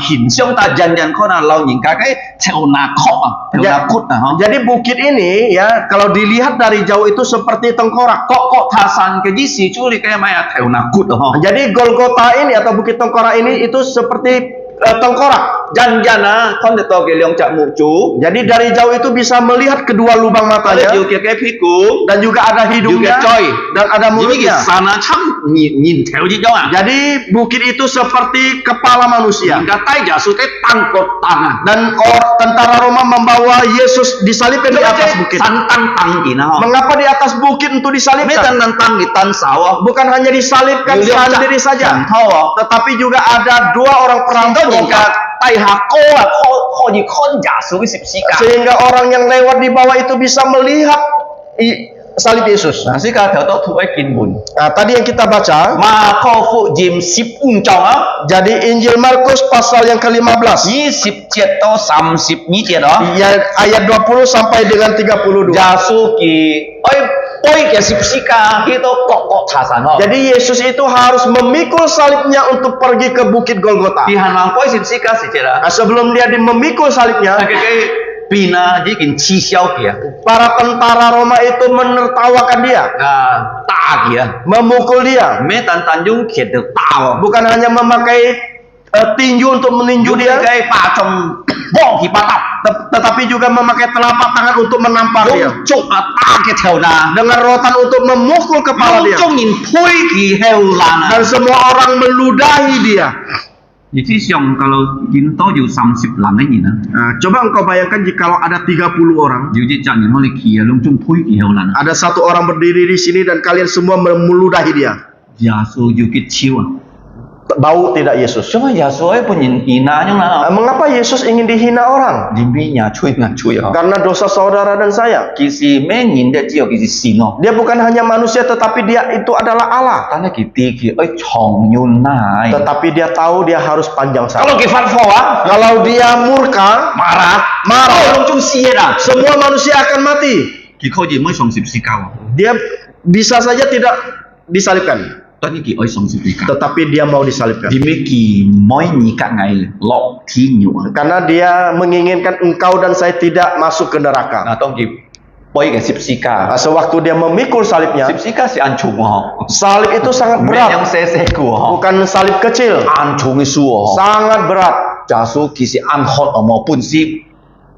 hình象ta dần dần kau nak lau nhìn cái theo nakot ah, theo Ja- nakut ah ho. Jadi bukit ini ya kalau dilihat dari jauh itu seperti tengkorak. Kok tasan ke jisi curi kayak maya theo nakut ah ho. Jadi Golgota ini atau Bukit Tengkorak ini itu seperti tengkorak. Dần dần ah, con được to cái liang chạm mục chú. Jadi dari jauh itu bisa melihat kedua lubang Ada matanya juga cái phi cú, dan juga ada hidungnya juga coy. dan ada Jadi cái mulutnya. sana chăm nhìn theo chứ đâu à. Jadi bukit itu seperti kepala manusia. Hingga tay giả sử cái tăng cột tăng à. Dan tentara Roma membawa Yesus disalibkan di atas bukit. San tăng tăng gì nào. Mengapa di atas bukit untuk Mấy disalibkan? tăng tăng di tan sao à. Bukan hanya disalibkan sendiri saja, Thâu à. tetapi juga ada dua orang Có những perampok. cái tay hạ cô à, kho gì con giả sử cái sip cả. Sehingga orang yang lewat di bawah itu bisa melihat salib Yesus. Nah, sika theo đó thu ấy kinh buồn. Nah, tadi yang kita baca, Mà kho phụ dìm sip trong á. jadi Injil Markus pasal yang ke-15, Nhí sip chiết to sam sip nhí chiết đó. ya, ayat 20 sampai dengan 32. Giả sử kỳ ơi ôi cái sip sika itu kok thả sản ho. Jadi Yesus itu harus memikul salibnya untuk pergi ke Bukit Golgota. Thì hàng lang ôi sip sika sih chiết Nah, sebelum dia memikul salibnya, cái pina chỉ kinh chi xiao kìa. para tentara Roma itu menertawakan dia, Ta kìa. memukul dia. Mấy tan dung khiết được tao. Bukan hanya memakai tinju untuk meninju Dung dia, cái pa trong bong thì pa tập. tetapi juga memakai telapak tangan untuk menampar dia. Dung chụp ta cái theo na. Dengan rotan untuk memukul kepala Dung dia. trong nhìn phui kỳ heo lan. Dan semua orang meludahi dia. Jadi siang kalau ginto ju samsip lang cái nhìn á. Nah, coba engkau bayangkan jikalau ada 30 orang. Ju chỉ chẳng nhìn hồi kia lung chung phui kỳ heo lan. Ada satu orang berdiri di sini dan kalian semua meludahi dia. Giả sử ju cái chiêu à. Bau tidak Yesus? Cuma giả sử ấy pun nhìn ina nhưng là Mengapa Yesus ingin dihina orang? dimbinya chui nggak chui ha. Karena dosa saudara dan saya. Kisi men nhìn dia chiêu kisi sino. Dia bukan hanya manusia tetapi dia itu adalah Allah. Karena kita ki ơi chong yun nai. Tetapi dia tahu dia harus panjang sayap. Kalau kita fo á, Kalau dia murka, marah, marah, lung chung xie dah. semua manusia akan mati. Ki khâu gì mới song sip si cao. Dia bisa saja tidak disalibkan, Tất nhiên ki ơi song sip si cao. tetapi dia mau disalibkan. Vì mấy kỳ mỗi nhị các ngày lọ thi nhiều. Karena dia menginginkan engkau dan saya tidak masuk ke neraka. Nah, tông ki boy cái sip si cao. Sewaktu dia memikul salibnya, Sip si cao si an chung ho. salib itu sangat Mẹ berat, yang se của ho. bukan salib kecil, An chung cái su ho. sangat berat. Giả sử ki si an hot ở một pun si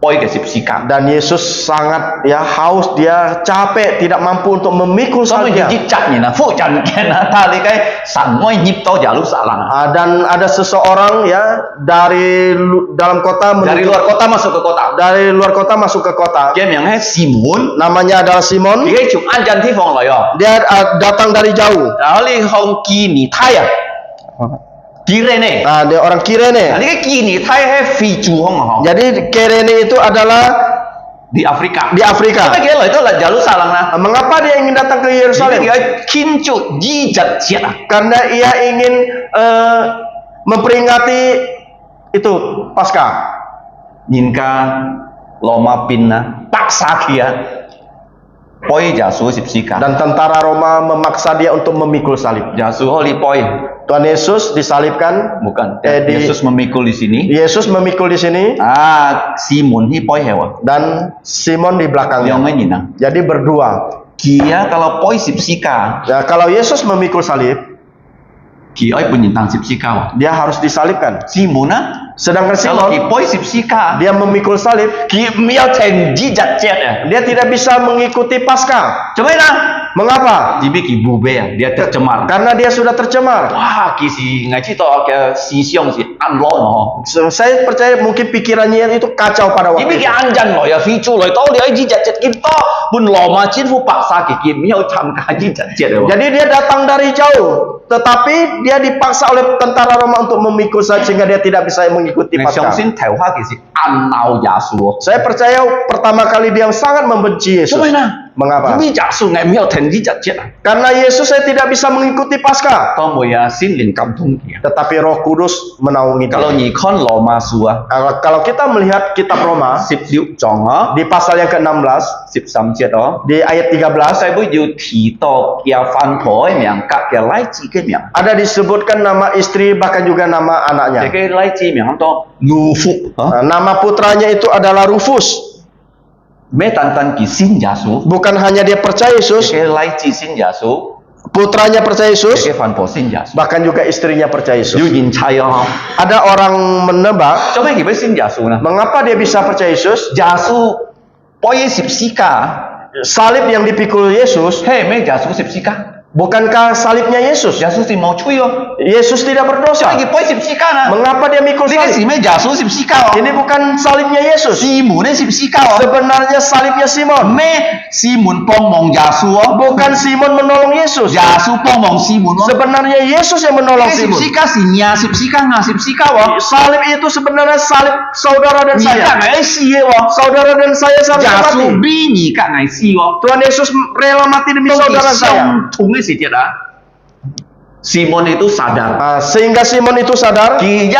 boy cái sip si cao. Dan Yesus sangat ya haus, dia capek, tidak mampu untuk memikul Xong rồi salibnya. những chặt như là phụ trần kia là ta lấy cái sẵn ngoài nhịp to giả lúc xạ lặng. Dan ada seseorang ya dari dalam kota Dari menuju luar kota masuk ke kota. dari luar kota masuk ke kota. Dia yang hết Simon. Namanya adalah Simon. Thì cái chụp an chân thi phòng lại rồi. Dia datang dari jauh. Đó là không kỳ nỉ thay à. Kirene. Nah, dia orang Kirene. Nah, cái kỳ nỉ thay hay phi chủ không hả? Jadi Kirene itu adalah Di Afrika. di Afrika. Tapi cái lời itu là Jerusalem lah. Nah, mengapa dia ingin datang ke Jadi Yerusalem? dia kin chu di jat chiat à. Karena ia ingin memperingati itu Paskah. Nhìn ca Loma Pinna paksa kia. Poi giả số sip sika. Dan tentara Roma memaksa dia untuk memikul salib. Giả số holy poi. Tuhan Yesus disalibkan. Bukan. Di- Yesus memikul di sini. Yesus memikul di sini Simon hi poi hewa. dan Simon di Dia belakangnya. ngin à. Jadi berdua. Kia kalau poi sip sika. Ya, kalau Yesus memikul salib, Ki oi pun tang sip sika. dia harus disalibkan. Simon á. Sedangkan Kalau ki Simon, poi sip sika. dia memikul salib, Ki miao thành di jat jet à. dia tidak bisa mengikuti Paskah. Cho nên là Mengapa? Jibi ki bube ya, dia tercemar. Karena dia sudah tercemar. Wah, kisi ngai cito ke sisiong si anlo no. Saya percaya mungkin pikirannya itu kacau pada waktu Jibi ki itu. anjan lo ya ficu lo tau dia ji jat kita pun lo ma chin fu paksa ki kim miao cham ka ji jat Jadi dia datang dari jauh, tetapi dia dipaksa oleh tentara Roma untuk memikul saya sehingga dia tidak bisa mengikuti Ngai Paskah. xiong xin tau ha ki si an nao Yasu. Saya percaya pertama kali dia sangat membenci Yesus. Cuma Mengapa? Jibi Yasu ngai miao ten ji jat jat. Karena Yesus saya tidak bisa mengikuti Paskah, Kau mau ya sin lin kam tung ki. tetapi Roh Kudus menaungi Kalau dia. ni kon lo ma su ah. Kalau kita melihat kitab Roma 16章啊 di pasal yang ke-16 ，13節哦。 di ayat 13細妹要提到嘅飯台名，隔嘅拉子嘅名， ada disebutkan nama istri bahkan juga nama 這 anaknya. 嘅拉子名多路福啊， Nama putranya itu adalah Rufus. 咩單單嘅信耶穌， Bukan hanya dia percaya 這 Yesus, 嘅拉子信耶穌， putranya percaya 這 Yesus, 嘅飯婆信耶穌， bahkan juga istrinya percaya 要 Yesus. 認猜啊！ Ada orang menebak 做咩叫佢信耶穌呢？ mengapa dia bisa percaya Yesus. 耶穌背十字架， Salib yang dipikul Yesus, 係咩？耶穌十字架， bukankah salibnya Yesus? 耶穌是冇吹哦， Yesus tidak 做 berdosa. 咩叫背十字架呢？ Mengapa dia mikul 呢個 salib? 是咩？耶穌十字架哦， Ini bukan salibnya Yesus. 西門嘅十字架哦， Sebenarnya salibnya Simon. 咩？西門幫忙耶穌哦。 Bukan Simon menolong Yesus. 耶穌幫忙西門喎， Sebenarnya Yesus yang menolong 十 Simon. 字架是廿十字架廿十字架喎， Salib itu sebenarnya salib saudara dan 而家 saya. 係死嘅喎， Saudara dan saya 耶 sama 穌 mati. 比而家係死喎， Tuhan Yesus rela mati demi 當 saudara 時 saya. 相同嘅時節啊，Simon itu sadar， Sehingga Simon itu sadar, 佢因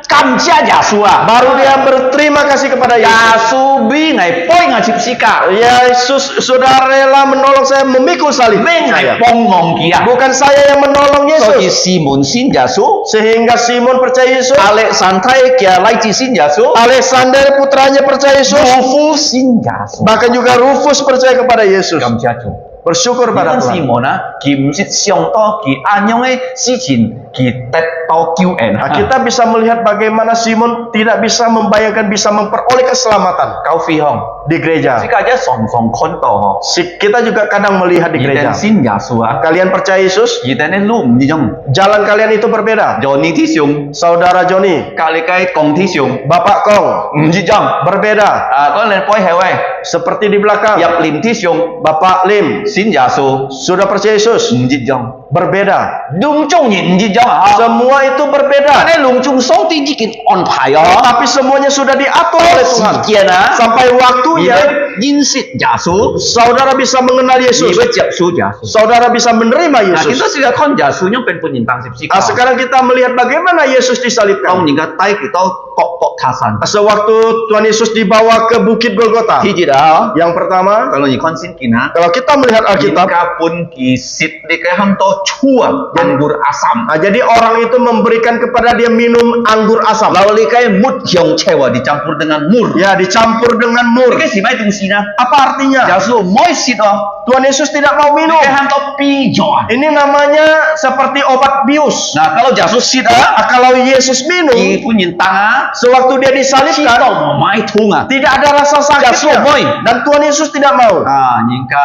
感謝耶穌啊， baru dia berterima kasih kepada 耶 Yesus. 穌比係背我十字架， Yesus sudah rela menolong saya memikul salib 咩 saya. 係幫忙佢啊？ Bukan saya yang menolong 所以 Yesus. 西門先耶穌， Sehingga Simon percaya Yesus. Alexander嘅拉子先耶穌， Alexander putranya percaya Yesus. 路夫先耶穌， Bahkan juga Rufus percaya kepada Yesus. 感謝主。 Bersyukur 而 pada 家西 Tuhan. 門啊，佢唔是上多佢安樣嘅事情，佢得到救恩啊！ Kita bisa melihat bagaimana Simon tidak bisa membayangkan bisa memperoleh keselamatan 教會向， di gereja. 即係一常常看到嗬， Kita juga kadang melihat di 而 gereja. 等先耶穌啊， Kalian percaya Yesus? 而等咧路唔一樣， Jalan kalian itu berbeda. 由你啲上， Saudara Joni, 隔離街講啲上， Bapak Kong, 唔一樣， berbeda. 嗰兩背後喂， Seperti di belakang, 入連啲上， Bapak Lim, 先耶穌 sudah percaya Yesus? 唔一樣， Berbeda. 隆中人唔一樣啊！ Semua itu 但 berbeda. 係隆中上帝已經安排啊， Tapi semuanya sudah diatur oleh 時 Tuhan. 間啊， Sampai 而 waktunya, 認識耶穌， saudara bisa mengenal 而 Yesus. 會接受耶穌。 Saudara bisa menerima Nah, kita Yesus. sudah kan Yesus yang penting tentang十字架。 Sekarang kita melihat bagaimana Yesus 當 disalibkan. 人家帶佢到各他山， Sewaktu Tuhan Yesus dibawa ke Bukit Golgota. 記住啊！ Yang pertama, kalau你看聖經啊， kalau kita melihat 人 Alkitab, 家本其實你嘅很多醋anggur asam， jadi orang itu memberikan kepada dia minum anggur asam. lalu你嘅木香cewa dicampur dengan mur， Ya, dicampur dengan 你 mur. 嘅什麼東西呢？ Apa artinya? 耶穌唔可以食哦， Tuhan Yesus tidak mau 你 minum. 嘅很多啤酒啊。 Ini namanya seperti obat bius. Nah, kalau Yesus食啊， Kalau Yesus minum, 佢本人當啊， sewaktu dia 知 disalibkan, 道唔買痛啊， tidak ada rasa Yesus sakitnya. mau. Dan Tuhan Yesus tidak mau. 啊，人家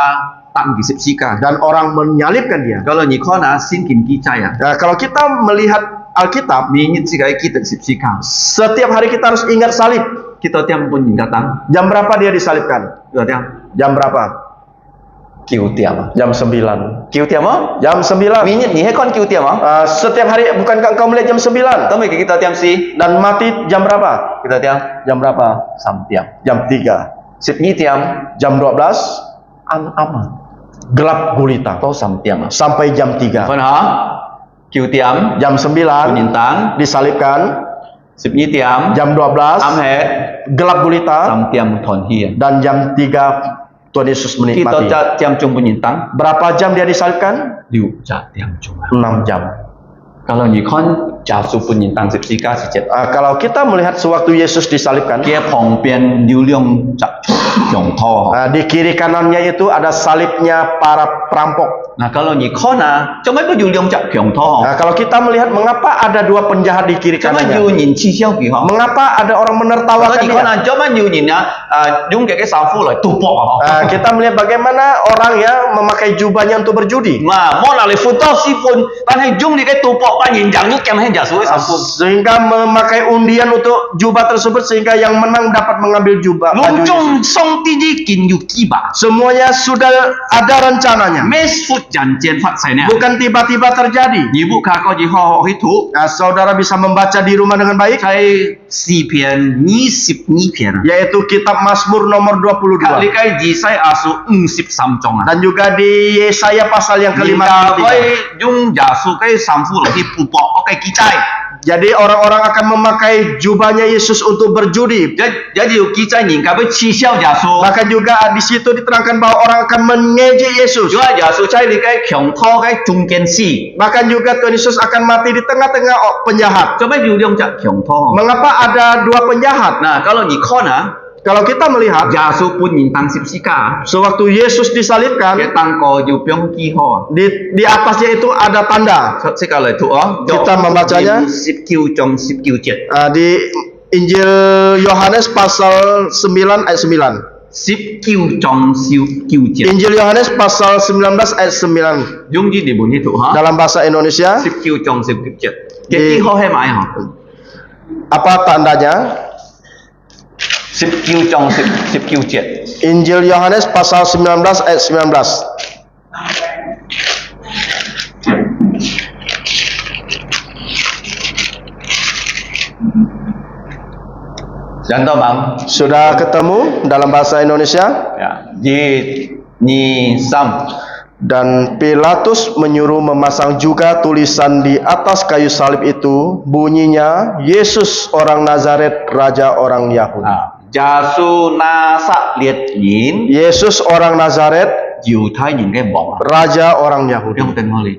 當佢十字架。 Dan orang menyalibkan dia. kalau你看啊，聖經記載啊。 Nah, kalau kita melihat Alkitab, 明日自己kita十字架， setiap hari kita harus ingat salib. kita tiap pun datang, Jam berapa dia disalibkan? kita tiap Jam berapa? kiu tiap, Jam 9. kiu tiap ah, Jam 9. minit ni kan kiu tiap ah, Setiap hari, bukankah engkau melihat jam 9? tapi kita tiap si, Dan mati jam berapa? kita tiap Jam berapa? sam tiap, Jam 3. sip ni tiap, Jam 12. ama, Gelap gulita. atau sam tiap ah, Sampai jam 3. kan ha, kiu tiap, Jam 9. penintang, Disalibkan. sip ni tiap, Jam 12. am he, Gelap gulita. sam tiap thon hi, Dan jam 3 Tuhan Yesus kita menikmati. tiap jum penintang, Berapa jam dia disalibkan? liu ja tiap jum. 6 jam. kalau ni kan Yesus penintang十字架是 Kalau kita melihat sewaktu Yesus disalibkan, 佢喺旁邊流量集强盗。 Di kiri kanannya itu ada salibnya para perampok. Nah kalau ni kau na, cuma itu juliang cak强盗。 Nah, kalau kita melihat mengapa ada dua penjahat di kiri cuma kanannya, you nhìn chi xiao kỳ họ. mengapa ada orang Kalau menertawakan ni kau dia. na, cuma you nhìn na, dùng cái sản phụ lại tu bỏ. Kita melihat bagaimana orang ya memakai jubahnya untuk berjudi. Mà món nào lại phụ tao si phun, bạn hay dùng đi cái tu bỏ, bạn nhìn rằng như kem hay giả số cái sản phụ. Sehingga memakai undian untuk jubah tersebut sehingga yang menang dapat mengambil jubah baju Long Yesus. trong song ti di kin yu ki ba. Semuanya sudah ada rencananya, Mes phút dàn chiến phát xảy nè. bukan tiba-tiba terjadi. Nhị vụ khá có gì họ hít thú. Saudara bisa membaca di rumah dengan baik, Cái si phiền, nhị sip nhị phiền. yaitu kitab Mazmur nomor Các lý 22 cái gì sai asu sip sam trong à. dan juga di Yesaya pasal yang Nhìn ta ke-53. với dùng giả su cái sam phu là cái phụ bỏ cái ký chay. Jadi orang-orang akan memakai jubahnya Yesus untuk berjudi. Jadi ký chay nhìn cả với chi xiao giả su. Bahkan juga di situ diterangkan bahwa orang akan mengejek Yesus. Juga giả su chay lý cái khiong tho cái trung kiên si. Bahkan juga Tuhan Yesus akan mati di tengah-tengah penjahat. Cho mấy dù dùng chặt khiong tho. Mengapa ada dua penjahat? Nah kalau nhị kho na, Kalau kita melihat giả su pun nhìn tăng sip si ka. sewaktu Yesus Cái disalibkan, tăng có dù biong ki ho. di atasnya itu ada tanda. Sekali itu Kita membacanya. Sip kiu trong sip kiu jet. Di Injil Yohanes pasal 9 ayat 9. Sip kiu trong sip kiu jet. Injil Yohanes pasal 19 ayat 9 Dùng gì để buồn như thủ hả? dalam bahasa Indonesia. Sip kiu trong sip kiu jet. Cái Di- ki ho hay mãi hả? Apa tandanya? Sip kiu trong sip kiu jet. Injil Yohanes pasal 19 ayat 19. Yang tahu bang? Sudah ketemu dalam bahasa Indonesia? Ya. Di ni sam. Dan Pilatus menyuruh memasang juga tulisan di atas kayu salib itu, bunyinya Yesus orang Nazaret, Raja orang Yahudi. Giả su na sa liệt nhìn. Yesus orang Nazaret, Dù thái nhìn cái bóng. Raja orang Yahudi. Yang tên ngoli.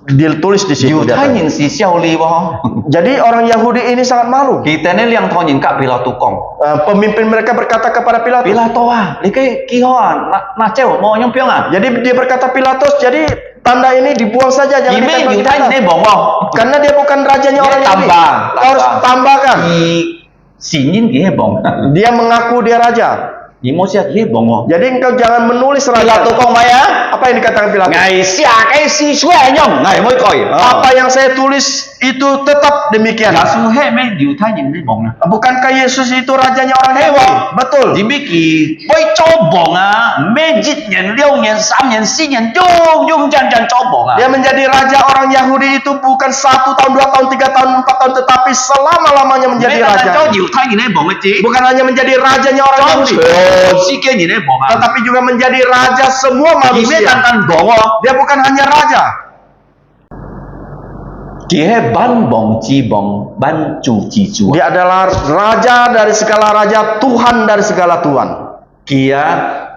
Ditulis di situ. Dù di thái atas. nhìn si xiao li bo. Jadi orang Yahudi ini sangat malu. Kita ni liang tho nhìn cả Pilato kong. Pemimpin mereka berkata kepada Pilatus. Pilato à, li cái ki ho à, na treo mo nyong piong à. Jadi dia berkata, Pilatus, jadi tanda ini dibuang saja, jangan Vì mấy ditempel dù di thái nhìn atas. cái bóng không? Karena dia bukan rajanya Dia orang Yahudi. tambah, Kau harus tambah. tambahkan. Vì xỉ nhìn cái bóng. Dia mengaku dia raja. Vì mo xiết cái bóng không? Jadi engkau jangan menulis raja. Pilato kong mày á. Apa yang dikatakan Pilatus? Ngày xia cái si xuê nhong, ngày mới coi. Apa yang saya tulis itu tetap demikian. Giả su hết mấy dù thái nhìn cái bóng à. Bukankah Yesus itu rajanya orang Yahudi? Betul. Chỉ biết kỳ với cho bóng à, mấy dịch nhân, 6 nhân, 3 nhân, 4 nhân, dùng chân cho bóng à. Dia menjadi raja orang Yahudi itu bukan 1 tahun, 2 tahun, 3 tahun, 4 tahun, tetapi selama-lamanya menjadi Mấy raja. cho dù thái nhìn cái bóng ấy chứ. Bukan hanya menjadi rajanya orang Cho Yahudi, si kia nhìn cái bóng à. tetapi juga menjadi raja semua Chỉ biết manusia. tan bóng không? Dia bukan hanya raja, Chỉ hết ban bóng chi bóng, ban chủ chi chủ. dia adalah raja dari segala raja, Tuhan dari segala Tuhan. Kia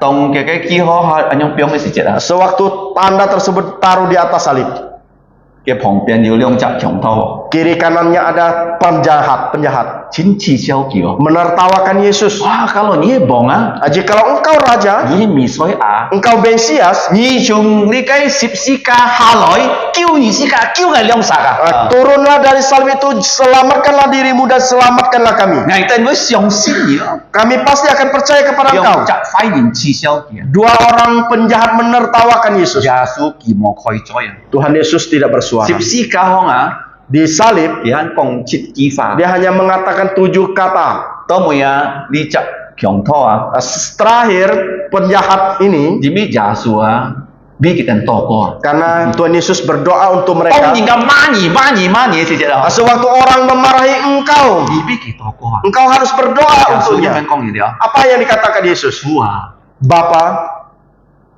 tong cái kia ho anh nhong piong cái gì chết à? Sewaktu tanda tersebut taruh di atas salib, Cái phòng biên nhiều lượng chặt chống thâu. kiri kanannya ada penjahat Chính chi xiao kiểu. menertawakan Yesus. Wah kalau ni bóng á, Jikalau engkau raja, ni mi soi à. engkau Mesias, Ni dùng đi cái sip si ca hà lỗi, kêu ni si ca, kêu ngày long sạc à. turunlah dari salib itu, selamatkanlah dirimu dan selamatkanlah kami. Ngày tên với xiong xin gì đó. Kami pasti akan percaya kepada engkau. Yang chặt phải nhìn chi xiao kia. Dua orang penjahat menertawakan Yesus. Giả su kỳ mò khoi choi à. Tuhan Yesus tidak bersuara. Sip si ca hong à, Di salib, thì hắn còn chít chi phà. dia hanya mengatakan 7 kata. Tao mày à, đi chặt kiong tho à. Terakhir, penjahat ini, Di mi giả su à, bi kita to ko. karena Tuhan Yesus berdoa untuk Ông mereka. nhìn cả ma nhỉ thì chết đó. Sewaktu orang memarahi engkau, Di bi kita to ko à. engkau harus berdoa Giả su untuknya. yang kong gì đó. Apa yang dikatakan Yesus? Su à, Bapa,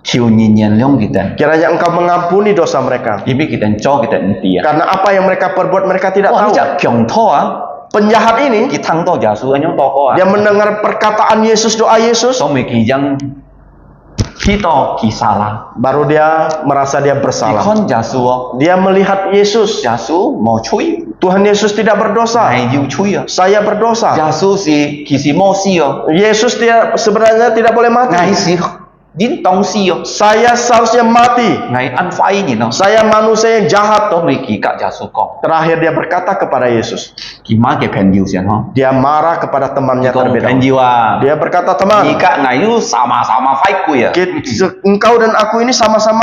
chiều nhìn nhận long kita. kiranya engkau mengampuni dosa mereka. Di bi kita cho kita enti à. Karena apa yang mereka perbuat mereka tidak Wah, tahu. chặt kiong tho à. Penjahat ini, Ki thang to giả su anh nhong to ko à. dia mendengar perkataan Yesus, doa Yesus. Tao mày kỳ dân Kita kisah baru dia merasa dia Di bersalah. con Yesu Dia melihat Yesus. Yesu mau chui, Tuhan Yesus tidak berdosa. ngài yêu chui à. Saya berdosa. Yesu si kisi mau si à. Yesus sebenarnya tidak boleh mati. Ngài si dính tông si à. Saya seharusnya mati. Ngài ăn phai nhìn không? Saya manusia yang jahat. Tôi mới kỳ cả Yesu con. Terakhir dia berkata kepada Yesus. Kỳ má cái phèn yêu xian ha. Dia marah kepada temannya Con terlebih phèn dahulu. yêu à. Dia berkata, Kỳ teman, cả ngài yêu sama phai quỳ à. engkau dan aku ini sama-sama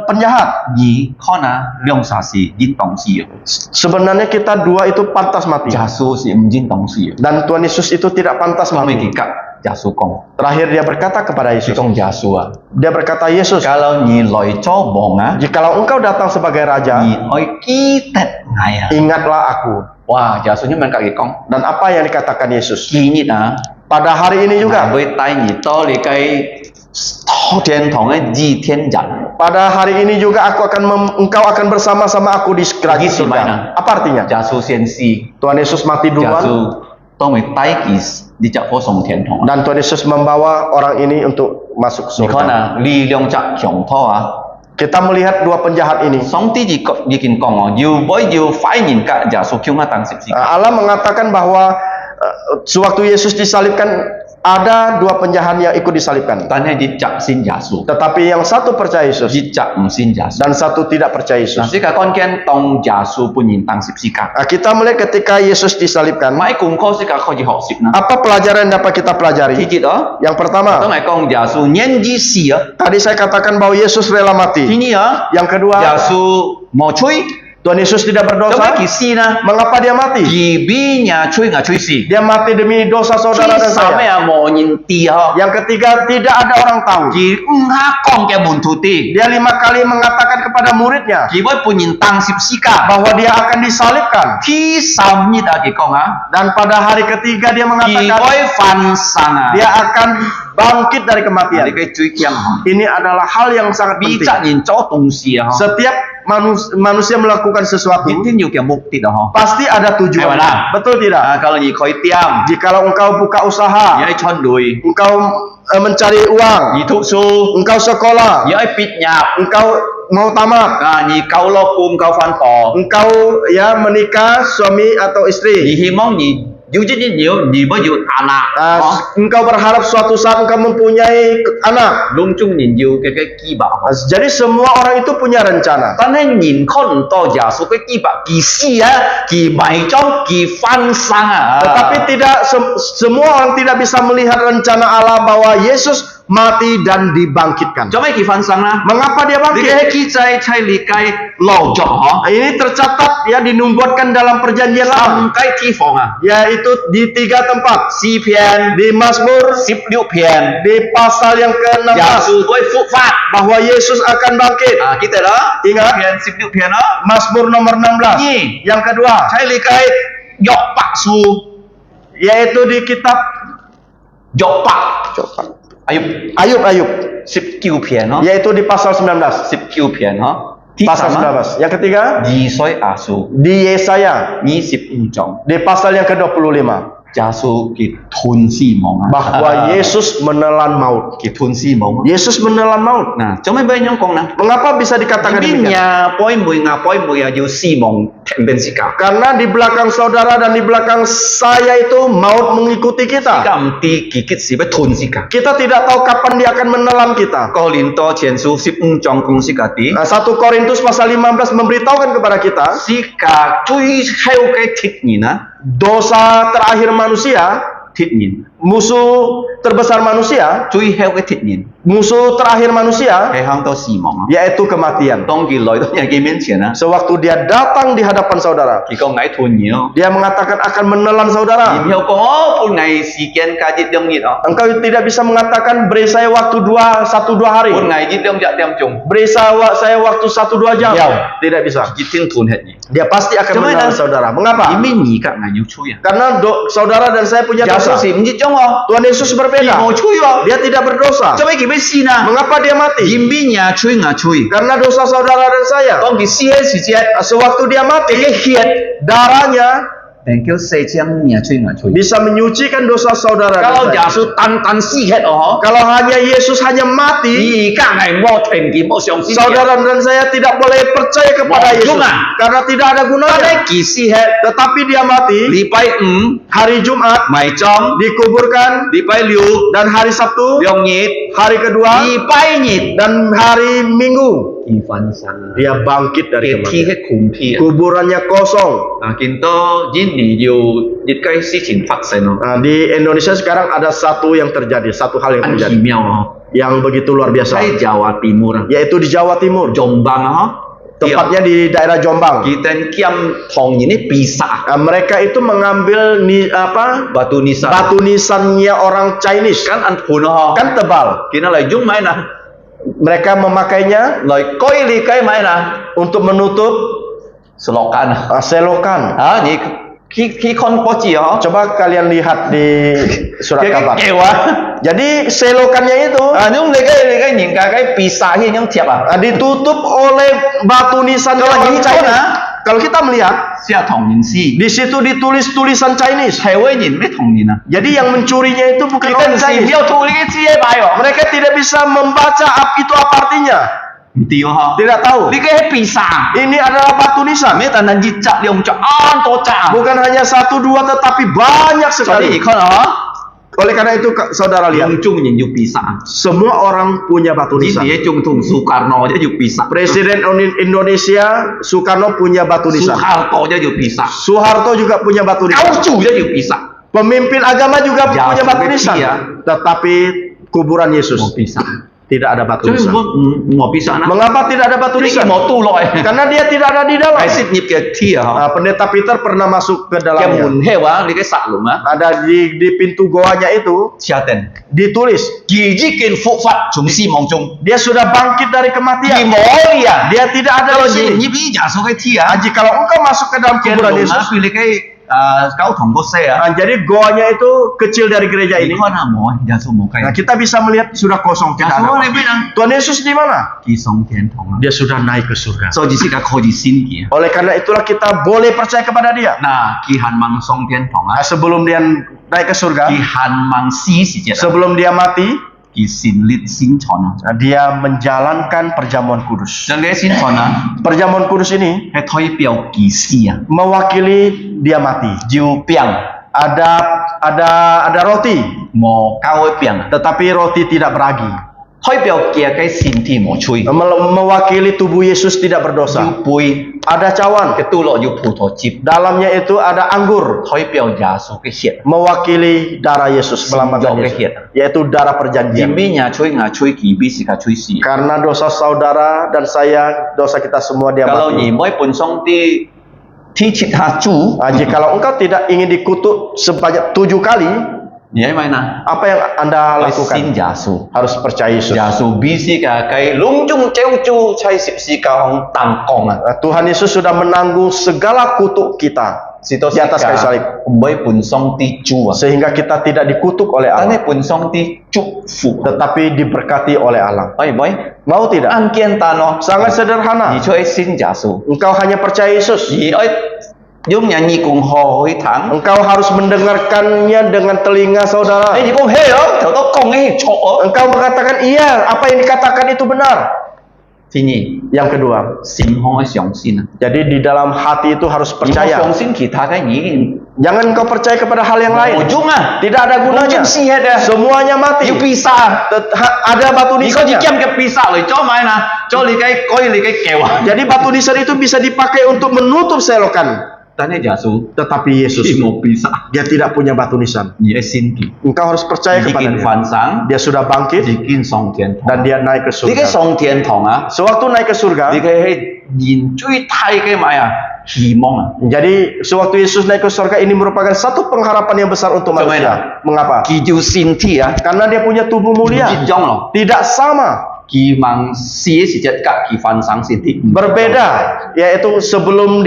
penjahat. Nhị con à, liang sa si dính tông si à. Sebenarnya kita dua itu pantas mati. Yesu si không dính tông si à. Dan Tuhan Yesus itu tidak pantas Tôi mới mati. kỳ cả Yesu con. Terakhir dia berkata kepada Thì Yesus. con Yesu à. Dia berkata, Yesus, Kalau nhị lời cho bong á, jikalau engkau datang sebagai raja, nhị ơi ký tết ngài à. ingatlah aku. Wah, Yesu nhưng mà các con. Dan apa yang dikatakan Yesus? Kỳ nhị à. Pada hari ini Juga juga, với tay nhị to li cái thiên堂嘅di thiên人. pada hari ini juga engkau akan bersama-sama aku di kerajaan Begitu surga. mana? Apa artinya? Yesu先知， Tuhan Yesus mati duluan Yesu都未帶佢你就可上天堂。 dan Tuhan Yesus membawa orang ini untuk masuk 你看 surga. 啊，呢兩隻強拖啊， Kita melihat dua penjahat ini. 上帝已經講哦，要快人家耶穌叫我當十字架。 Allah mengatakan bahwa sewaktu Yesus disalibkan ada dua penjahat yang ikut disalibkan. 但係一隻信耶穌， Tetapi yang satu percaya Yesus 一隻唔信耶穌。 dan satu tidak percaya 嗱， Yesus. 呢個關鍵當耶穌本人當十字架， Kita melihat ketika Yesus disalibkan, 買功課呢個可以學習啦。 apa pelajaran yang dapat kita 第 pelajari? 一哦， Yang 當 pertama, 係講耶穌願意死啊， tadi saya katakan bahwa Yesus rela 第 mati. 二啊， Yang 耶 kedua, 穌冇吹， Tuhan Yesus tidak 咁 berdosa. 咩意思呢？ Mengapa dia mati? 而邊呀吹呀吹死， Dia mati demi dosa saudara dan 三咩 saya. 啊冇人知呵， Yang ketiga, tidak ada orang tahu. 而唔下講嘅門徒啲， Dia 5 kali mengatakan kepada muridnya 而位本人當十字架， bahwa dia akan disalibkan. 第三日啊佢講啊， Dan pada hari ketiga dia 而 mengatakan 位翻生啊， dia akan bangkit dari 你 kematian. 嘅最強， Ini adalah hal yang sangat 必 penting. 責人做東西啊， Setiap manusia melakukan sesuatu 一定要嘅目的啊，嗬。 pasti ada tujuan. Bagaimana? Betul tidak? 啊，kalau 你開店， Jikalau engkau buka usaha, 你喺出類， engkau mencari uang, 你讀書， engkau sekolah, 你喺畢業， engkau mau tamat, 啊，你夠老公夠翻堂， engkau ya menikah suami atau 你 istri. 希望你要一啲要，你不要anak， Engkau berharap suatu saat engkau mempunyai anak. 窿中人要嘅計劃。 Jadi semua orang itu punya rencana. 但係人看唔到耶穌嘅計劃，佢死啊，佢埋葬，佢翻生啊。 Tetapi tidak semua orang tidak bisa melihat rencana Allah bahwa Yesus mati dan dibangkitkan. 做咩佢翻生啦？ Mengapa dia 你 bangkit? 嘅記載係理解老咗嗬， Ini tercatat ya dinubuatkan dalam perjanjian 三 lama, 階地方啊， yaitu di 3 tempat. 詩篇 Di Mazmur 16篇， di pasal yang 耶 ke-16 穌會復活。 bahwa Yesus akan bangkit. 啊，記得啦， Ingat 篇16篇咯。 Mazmur nomor 16. Ini Yang kedua, 係理解約伯書， yaitu di kitab 約伯Ayub 19篇咯， yaitu di pasal 19. 19篇咯。第 Pasal 三啊， 19. Yang ketiga, 以賽亞書 di Yesaya 25章。 di pasal yang ke-25 耶穌佢吞死亡啊， bahwa Yesus menelan maut. 佢吞死亡啊。 Yesus menelan maut. 嗱，做咩俾人講呢？ Mengapa bisa dikatakan Ini demikian? nya boy mo ya要死亡停變時間， Karena di belakang saudara dan di belakang saya itu maut mengikuti 時 kita. 間唔知幾幾時要吞時間。 Kita tidak tahu kapan dia akan menelan kita. 哥林多前書15章講時間啲， Nah, 1 Korintus pasal 15 memberitahukan kepada kita 時間最後嘅鐵人啊， dosa terakhir manusia, 鐵人 musuh terbesar manusia, 最後嘅鐵人 musuh terakhir manusia 係向到死亡啊。 yaitu kematian. 當佢來到人嘅面前啊， Sewaktu dia datang di hadapan saudara, 佢講嗌吞嘢咯， dia mengatakan akan menelan saudara. 然後講哦，半ngày時間加一兩日哦， Engkau tidak bisa mengatakan beri saya waktu 1-2 hari. 半ngày一兩日點鐘， Beri saya waktu 1-2 jam. Ya. Tidak bisa. 一定吞hết嘢。 Dia pasti akan Cuma menelan dah. saudara. Mengapa? 因為而家係要吹啊， Karena saudara dan saya punya 耶穌 dosa. 是唔一種哦， Tuhan Yesus 佢 berbeda. 冇吹哦， Dia tidak berdosa. 做咩佢要死呢？ Mengapa dia mati? 因為呀吹啊吹， Karena dosa saudara dan saya. 當佢死嘅時節， Sewaktu dia 佢 mati, 嘅血 darahnya dan kêu sejang nyacui ngacui. bisa menyucikan dosa saudara dan Kalau saya. Yesus tan sihat Kalau hanya Yesus hanya mati, 而家係冇停見冇上司。 saudara dan saya tidak boleh percaya kepada Mau Yesus cuma. karena tidak ada 但 gunanya. 係幾時係 Tetapi dia mati 禮拜五 hari Jumat, 埋葬， dikuburkan, 禮拜六 dan hari Sabtu, 兩日， hari kedua, 禮拜日 dan hari Minggu 二分生。 dia bangkit dari 嘅天 kematian. 係空片。 Kuburannya kosong. 啊，見到印尼要熱雞事情發生咯， Nah, di Indonesia sekarang ada satu yang terjadi, satu hal yang 很奇 terjadi 妙咯。 yang begitu luar biasa, 喺 Jawa Timur 啊， yaitu di Jawa Timur, Jombang 嗬， tepatnya di daerah Jombang. kita kiam thong ini bisa Nah, mereka itu mengambil batu nisan batu nisannya orang Chinese, kan anpun ho kan tebal. kita lai jung mai na Mereka memakainya lai koi li kai mai na untuk menutup selokan selokan. ah ni ki kon po chi ho Coba kalian lihat di surat kabar. kewa Jadi selokannya itu ah nhung li kai nhìn cái bisa hi nhung thiệp à ditutup oleh batu nisan Kalau orang gitu, Chinese. nah. Kalau kita melihat sia thong nhìn si di situ ditulis tulisan Chinese. thầy với nhìn biết thong nhìn à Jadi yang mencurinya itu bukan kita orang si Chinese. biao thu li cái chi ai bai ho Mereka tidak bisa membaca itu apa artinya. tiêu ho Tidak tahu. li cái bisa Ini adalah batu nisan. mấy ta nan ji chặt liong cho an to cha Bukan hanya satu dua tetapi banyak cho đi sekali. con ho Oleh karena itu saudara lihat, Yung chung nhìn yu bisa semua orang punya batu Di nisan. dia chung tung Soekarno aja yu bisa Presiden Indonesia Soekarno punya batu nisan. Soeharto aja yu bisa Soeharto juga punya batu nisan. Kau chu aja yu bisa Pemimpin agama juga Ya, punya batu seperti nisan. ya. Tetapi kuburan Yesus mau bisa tidak ada batu jadi nisan. mau bisa na Mengapa tidak ada batu ini nisan? mau tu loy Karena dia tidak ada di dalam. ai sit nhịp kia thia ha Pendeta Peter pernah masuk ke kia dalamnya. mun hewa li cái sạ lum á Ada di pintu goanya itu chia tên ditulis kỳ di kiên phụ phật chúng si mong chung dia sudah bangkit dari kỳ kematian. mỏ ya Dia tidak ada kalau di sini. nhịp ý giả số cái thia Jikalau engkau masuk ke dalam kia kuburan lum á Yesus, vì li cái kau thong có xe á jadi goanya itu kecil dari gereja ini ini. kau na mo giả số mo Nah, cái kita bisa melihat sudah kosong giả tidak số ada. này biết không Tuhan Yesus di mana? kỳ song thiên thong Dia sudah naik ke surga. so di sini kau di sin kia Oleh karena itulah kita boleh percaya kepada dia. nah kỳ han mang song thiên thong á Sebelum dia naik ke surga, kỳ han mang si si chết sebelum dia mati, kỳ sin lit sin chon dia menjalankan perjamuan kudus. dan cái sin chon á Perjamuan kudus ini hay thôi biểu kỳ si à mewakili dia mati. jiu piang Ada roti, mò cao với piang tetapi roti tidak beragi. thôi biểu kia cái sin thì mò chui Mewakili tubuh Yesus tidak berdosa. jiu bùi Ada cawan, cái tu lộ jiu phù thọ chip dalamnya itu ada anggur, thôi biểu giả số cái hiện mewakili darah Yesus, melambatkan Sinjau Yesus, kehit. yaitu darah Jim perjanjian. bi nhà chui ngà chui kỳ bi si ka chui si Karena dosa saudara dan saya, dosa kita semua dia kalau mati. nhỉ mỗi pun song ti thi chit ha chu Jikalau engkau tidak ingin dikutuk sebanyak 7 kali, nhỉ mai na apa yang Anda phải xin lakukan? giả số Harus percaya Yesus. giả số bi si ka cái lung chung treo chu chai sip si ka hong tang kong à Tuhan Yesus sudah menanggung segala kutuk kita si to di atas kayu salib, mỗi pun song ti chu à sehingga kita tidak dikutuk oleh ta Allah, ne pun song ti chu fu tetapi diberkati oleh Allah. oi boy Mau tidak? an kian ta no Sangat sederhana. nhỉ chui xin giả số Engkau hanya percaya Yesus. nhỉ oi dung nhà nhị cùng hồi thẳng Engkau harus mendengarkannya dengan telinga saudara. nhỉ cũng hê đó theo đó công ấy chỗ Engkau mengatakan iya, apa yang dikatakan itu benar. thì nhỉ Yang kedua, xin hoi xiong xin à jadi di dalam hati itu harus xiong percaya. xin kita cái nhỉ Jangan engkau percaya kepada hal yang lain. ujung à Tidak ada gunanya. ujung si hết à Semuanya mati. yêu pizza Ada batu nhỉ có chỉ nisannya. kem cái pizza rồi cho mai nè cho li cái coi li cái kẹo à Jadi batu nisan itu bisa dipakai untuk menutup selokan. ta này giả số Tetapi Yesus, chỉ một pizza dia tidak punya batu nisan. nhỉ xin kì Engkau harus percaya chỉ kepada kinh dia. phản sáng Dia sudah bangkit chỉ kinh song thiên dan dia naik ke thì cái surga. song thiên thong á Sewaktu naik ke surga, thì cái nhìn chui thay cái mai à hy mong à jadi sewaktu Yesus naik ke surga ini merupakan satu pengharapan yang besar untuk Coba manusia. Mengapa? kỳ yêu xin thì à Karena dia punya tubuh chỉ mulia. trong rồi Tidak sama. kỳ mang xí chỉ chất cả kỳ phản sáng xin thì Berbeda, yaitu sebelum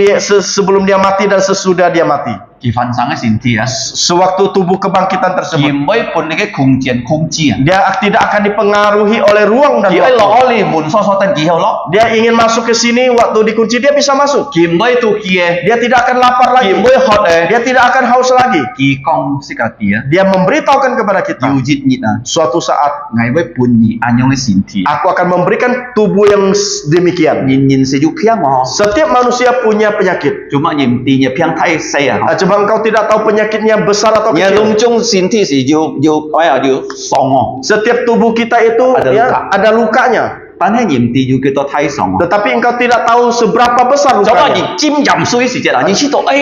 dia mati dan sesudah dia mati. 佢翻生嘅身體啊， sewaktu tubuh kebangkitan 佢 tersebut 唔可以判你嘅空間控制啊， dia tidak akan dipengaruhi oleh ruang dan 佢喺 waktu. 攞你門鎖鎖等幾號咯， Dia ingin masuk ke sini, waktu dikunci dia bisa masuk. 佢唔可以到佢嘅， Dia tidak akan lapar 佢 lagi. 唔可以渴嘅， Dia tidak akan haus lagi. 佢講識個啲啊， Dia memberitahukan kepada 要 kita, 熱熱啊， suatu saat 我會判你安樣嘅身體， aku akan memberikan tubuh yang demikian. 人是要偏我， Setiap manusia punya penyakit. 做乜人哋嘅偏太細啊？ Coba engkau tidak tahu penyakitnya besar atau 你 kecil. 窿中身體是要喪哦， Setiap tubuh kita itu Ada ya, luka. ada lukanya. 但係人哋要幾多太喪哦。 Tetapi engkau tidak tahu seberapa besar 做乜 lukanya. 人沾飲水時節啊？你知道做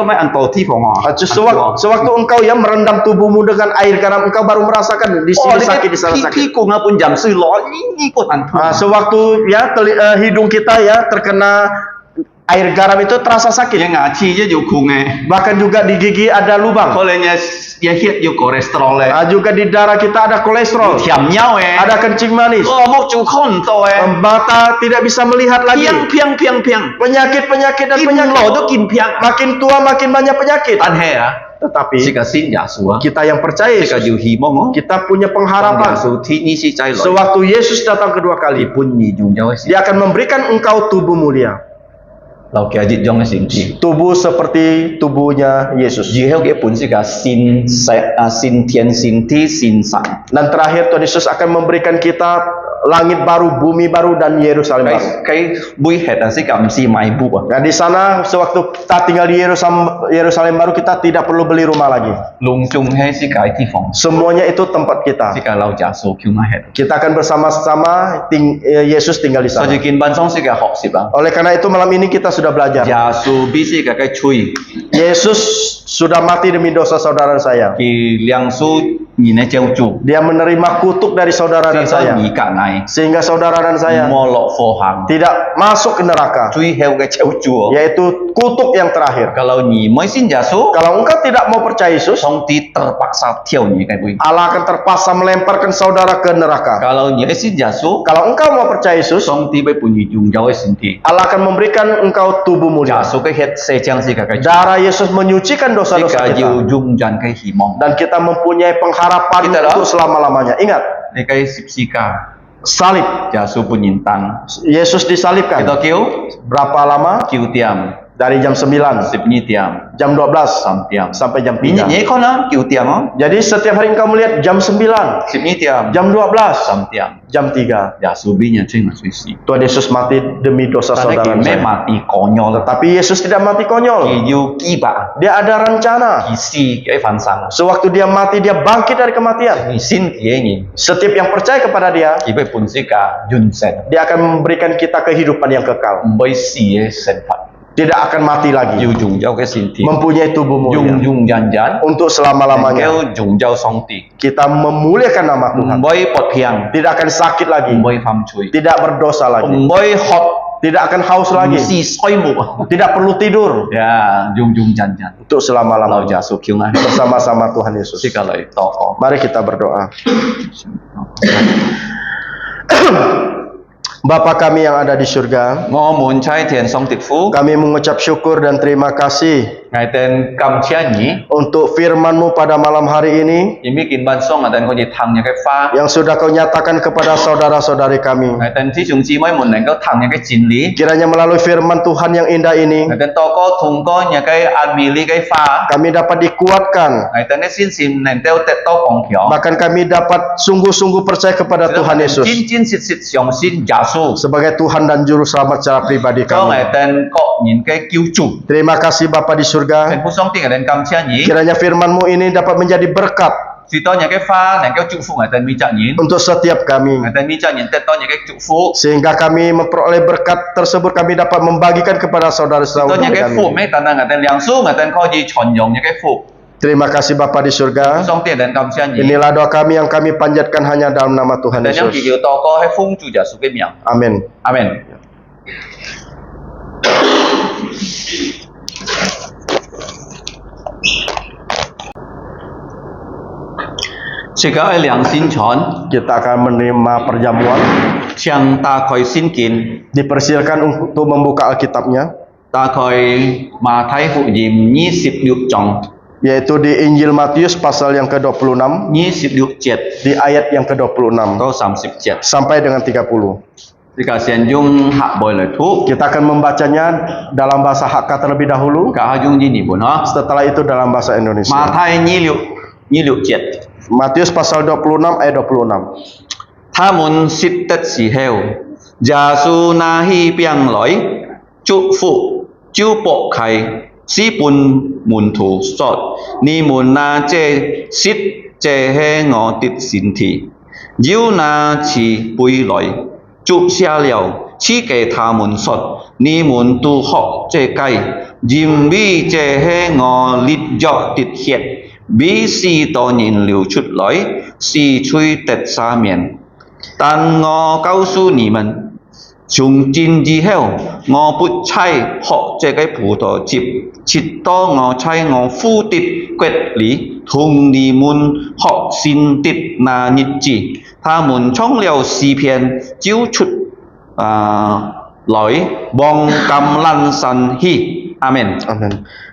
乜人墮地方啊？ Sewaktu engkau ya merendam tubuhmu dengan air garam, engkau baru merasakan di 哦， sini 你 sakit, di sana 嘅 sakit. 屁股啊，半飲水攞呢個人痛。 Sewaktu ya hidung kita ya terkena air garam itu terasa 嘅 sakit. 牙齒一要窮嘅， Bahkan juga di gigi ada lubang. 可能嘅血要 cholesterol 咧， Juga di darah kita ada kolesterol, 甜尿嘅， ada kencing manis. 哦，目睭看唔到嘅， Mata tidak bisa melihat lagi. 偏， Penyakit-penyakit dan 見 penyakit. 路都見偏。 Makin tua makin banyak penyakit. 但係啊， Tetapi 呢個先耶穌啊， kita yang percaya 呢個 Yesus, 要希望哦。 kita punya 耶 pengharapan. 穌天呢次仔來， Sewaktu Yesus datang kedua 你 kali, 本意用咗嘅時， Dia akan memberikan engkau tubuh mulia. 留嘅熱種嘅身體。 Tubuh seperti tubuhnya Yesus. 以後嘅本是個先天先體先神。 Dan terakhir Tuhan Yesus akan memberikan kita langit baru, bumi baru, dan Yerusalem baru. 佢每日啊，是個唔是買屋啊， Nah di sana sewaktu kita tinggal di Yerusalem baru, kita tidak perlu beli rumah lagi. 隆重係是個地方， Semuanya itu tempat 是 kita. 個老耶穌叫我係。 Kita akan bersama-sama Yesus tinggal di 所以 sana. 見班中是個學習啊， Oleh karena itu malam ini kita sudah 耶 belajar. 穌必是個吹， Yesus sudah mati demi dosa saudara saya. 佢兩手人嘅救主， Dia menerima kutuk dari saudara 所 dan 以 saya. 而隔嗌， Sehingga saudara dan saya 摩落火行， tidak masuk ke neraka. 最後嘅救主。 Yaitu kutuk yang terakhir. Kalau ni mau sin Yesus, Kalau engkau tidak mau percaya Yesus, Songti terpaksa tiau ni kan boy. Allah akan terpaksa melemparkan saudara ke neraka. Kalau ni sin Yesus, Kalau engkau mau percaya Yesus, Songti bay punyi jung jauh senti. Allah akan memberikan engkau tubuh mulia. Yesus ke het sejang si kakak. Darah Yesus menyucikan dosa-dosa Jika kita. jiu jung jan kai himong. Dan kita mempunyai pengharapan Kita dah. untuk selama-lamanya. Ingat, Ni kai sipsika. salib. Yesus punyintang. Yesus disalibkan. Kita kiu Berapa lama? kiu tiam. Dari jam 9, Sipni tiam. jam 12, Sam tiam. sampai jam Ini 3. ni kau na kiu tiam oh. Jadi setiap hari engkau melihat jam 9, Sipni tiam. jam 12, Sam tiam. jam 3. Yesus binya cing na suisi. Tuhan Yesus mati demi dosa Karena saudara kita saya. mati konyol. Tapi Yesus tidak mati konyol. Kiu kiba. Dia ada rencana. Kisi kai fansang. Sewaktu dia mati, dia bangkit dari kematian. Ni sin kie ni. Setiap yang percaya kepada dia, Kibai pun sika jun sen. dia akan memberikan kita kehidupan yang kekal. Mbay siye sen pat. Tidak akan mati lagi. Yu jung jauh ke sinti. Mempunyai tubuh Jung mulia. jung jan jan. Untuk selama-lamanya. Kau jung jauh song ti. Kita memuliakan nama Tuhan. Mbay pot piang. Tidak akan sakit lagi. Mbay fam cui. Tidak berdosa lagi. Mbay hot. Tidak akan haus lagi. Si soi mu. Tidak perlu tidur. Ya jung jung jan jan. Untuk Lau selama-lamanya. jasu kiu ngah. Bersama-sama Tuhan Yesus. Si kalau toko. Mari kita berdoa. Bapa kami yang ada di surga, Ngomun cai tian song tik fu. kami mengucap syukur dan terima kasih Ngai ten kam chia ni. untuk firman-Mu pada malam hari ini Imi kin ban song adan kau je tang nya kai fa. yang sudah Kau nyatakan kepada saudara-saudari kami. Ngai ten ti chung chi mai mun nang kau tang nya kai jin li. Kiranya melalui firman Tuhan yang indah ini, Ngai ten toko thung ko nya kai an mi li kai fa. kami dapat dikuatkan, Ngai ten sin sim nang teo tet to kong kiao. bahkan kami dapat sungguh-sungguh percaya kepada Tuhan Yesus Jin jin sit sit siong sin Yesus. sebagai Tuhan dan Juru Selamat secara pribadi Kau kami. ngai ten kok nyin kai kiu chu. Terima kasih Bapa di Ten surga, pu song ting ngai ten kam chia ni. kiranya firman-Mu ini dapat menjadi berkat Si to nya kai fa nang kau chu fu ngai ten mi cha nyin. untuk setiap kami. Ngai ten mi cha nyin tet to nya kai chu fu. Sehingga kami memperoleh berkat tersebut, kami dapat membagikan kepada To saudara-saudara nya kai fu kami. mai tan ngai ten liang su ngai ten kau ji chon yong nya kai fu. Terima kasih Bapa di surga. Song ting ten kam chia ni. Inilah doa kami yang kami panjatkan hanya dalam nama Tuhan Dan yang Yesus. kiu to ko hai fung chu Yesus kai miang. Amin. Amen. Jika ai liang sin chon, Kita akan menerima perjamuan. chiang ta koi sin kin, Dipersilakan untuk membuka Alkitabnya. ta khoi ma thai hu yim 26 jong yaitu di Injil Matius pasal yang ke-26 26 jet di ayat yang ke-26 to 30 jet sampai dengan 30. Jika sian jung hak boy le thu Kita akan membacanya dalam bahasa Hakka terlebih dahulu, ka ha jung ji ni pun ha setelah itu dalam bahasa ma Indonesia. thai 26 jet Matius pasal 26 ayat 26. tha mun sit tet si heo ja su na hi piang loi chu phụ chiu bộ khai si bun mun thủ sot ni mun na che sit che he ngọ tít xin thị diu na chi bui loi chu xia liao chi ke tha mun sot ni mun tu ho che kai jim bi che he ngọ lit jo tít hiet bi si to nhìn liu chút loi si chui tet sa miền tan ngọ cao su ni men chúng tin gì heo ngõ bút chay họ chơi cái葡萄chip chít to ngõ chay ngõ phu tít quẹt lý thùng đi mun họ xin tít na nhịp chỉ tha mun trong liều xì phiền chiếu chút lối bong cầm lan san hi amen. Amin.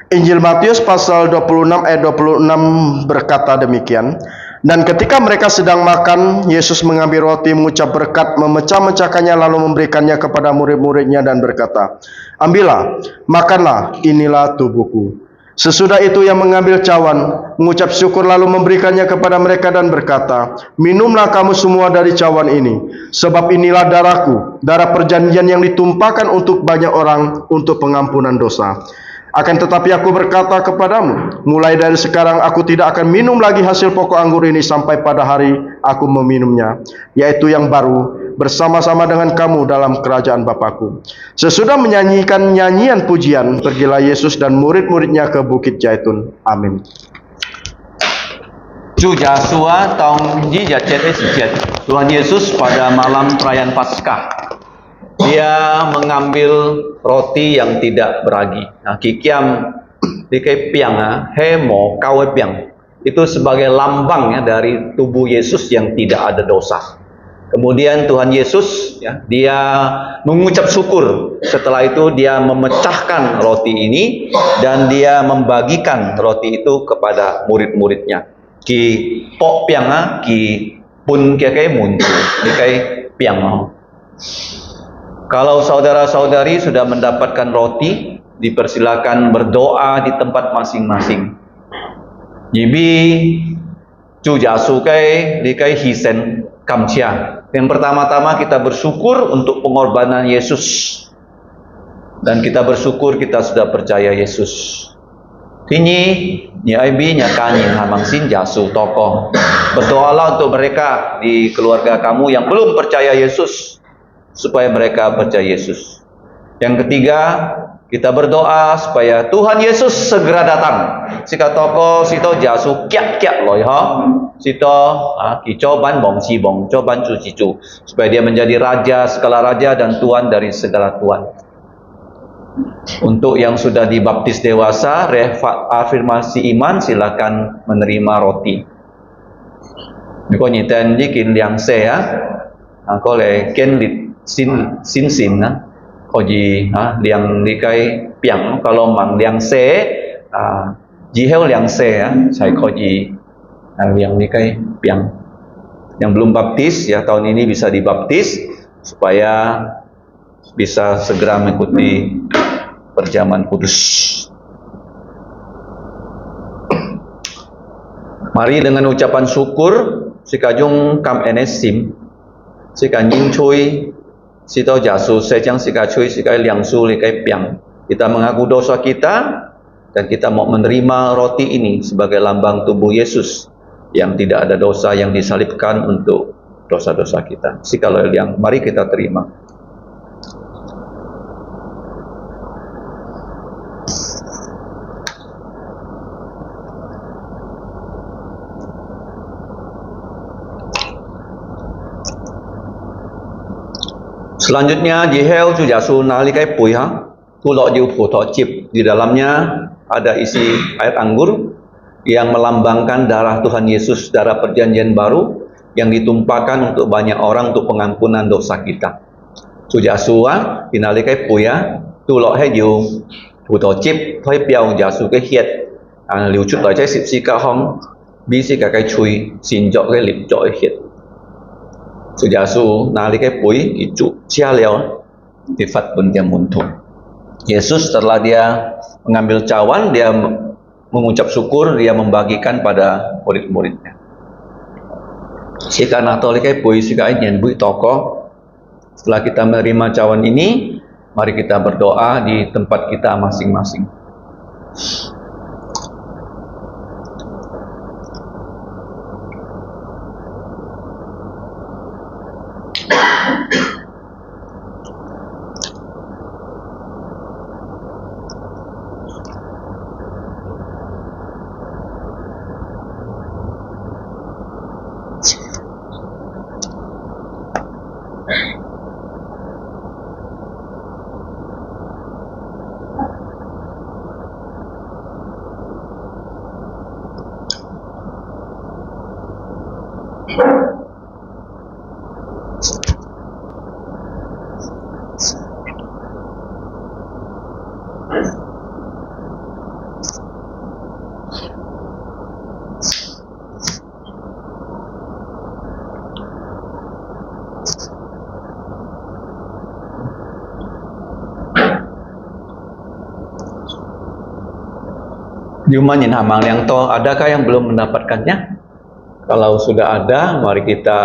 Injil Matius pasal 26 ayat 26 berkata demikian. Dan ketika mereka sedang makan, Yesus mengambil roti, mengucap berkat, memecah-mecahkannya, lalu memberikannya kepada murid-muridnya dan berkata, "Ambillah, makanlah, inilah tubuhku." Sesudah itu ia mengambil cawan, mengucap syukur, lalu memberikannya kepada mereka dan berkata, "Minumlah kamu semua dari cawan ini, sebab inilah darahku, darah perjanjian yang ditumpahkan untuk banyak orang untuk pengampunan dosa. Akan tetapi aku berkata kepadamu, mulai dari sekarang aku tidak akan minum lagi hasil pokok anggur ini sampai pada hari aku meminumnya, yaitu yang baru, bersama-sama dengan kamu dalam kerajaan Bapakku." Sesudah menyanyikan nyanyian pujian, pergilah Yesus dan murid-muridnya ke Bukit Zaitun. Amin. Chu Yesus tong ji jet Tuhan Yesus pada malam perayaan Paskah dia mengambil roti yang tidak beragi. Nah, kikiam di kai piang he mo kau piang itu sebagai lambang ya dari tubuh Yesus yang tidak ada dosa. Kemudian Tuhan Yesus ya, dia mengucap syukur. Setelah itu dia memecahkan roti ini dan dia membagikan roti itu kepada murid-muridnya. Ki pok piang ki pun kai muntu di kai piang. Kalau saudara-saudari sudah mendapatkan roti, dipersilakan berdoa di tempat masing-masing. Jibi Chu Jasu kai di kai hisen kamcia. Yang pertama-tama kita bersyukur untuk pengorbanan Yesus. Dan kita bersyukur kita sudah percaya Yesus. Kini ni aibi nyakanyin hamang sin Jasu tokoh. Berdoalah untuk mereka di keluarga kamu yang belum percaya Yesus, supaya mereka percaya Yesus. Yang ketiga, kita berdoa supaya Tuhan Yesus segera datang. Sika toko sito Jasu kiak loy ha. Sito kicoban bong si bong coban cu cicu, supaya dia menjadi raja segala raja dan tuan dari segala tuan. Untuk yang sudah dibaptis dewasa, afirmasi iman, silakan menerima roti. Niko nyiten jikin liang se ya. Ko le ken lit sin koji liang likai piang kalau mang liang se jihel liang se ya saya koji liang likai piang yang belum baptis ya tahun ini bisa dibaptis supaya bisa segera mengikuti perjamuan kudus. Mari dengan ucapan syukur sikajung kam enesim sika nying chui sito jasu sejang sika chui sika liang su likai piang. Kita mengaku dosa kita dan kita mau menerima roti ini sebagai lambang tubuh Yesus yang tidak ada dosa, yang disalibkan untuk dosa-dosa kita. Sika liang, mari kita terima. Selanjutnya jihel ju jasu nalikai pui tulok ju foto chip, di dalamnya ada isi air anggur yang melambangkan darah Tuhan Yesus, darah perjanjian baru yang ditumpahkan untuk banyak orang untuk pengampunan dosa kita. Ju jasu inalikai pui tu lọ hay dù Phù thọ chip thôi biểu giả sử cái hiện liều chút lại trái xịp xì cả hông bí xì cả cái chui xin cho cái lịp cho cái hiện sự giả sử nà lý cái bối cái trụ chia leo di fat pun dia muntul. Yesus setelah dia mengambil cawan, dia mengucap syukur, dia membagikan pada murid-muridnya. Sika natolikai bui sika nyen bui toko. Setelah kita menerima cawan ini, mari kita berdoa di tempat kita masing-masing. Di rumah Hamang yang toh, adakah yang belum mendapatkannya? Kalau sudah ada, mari kita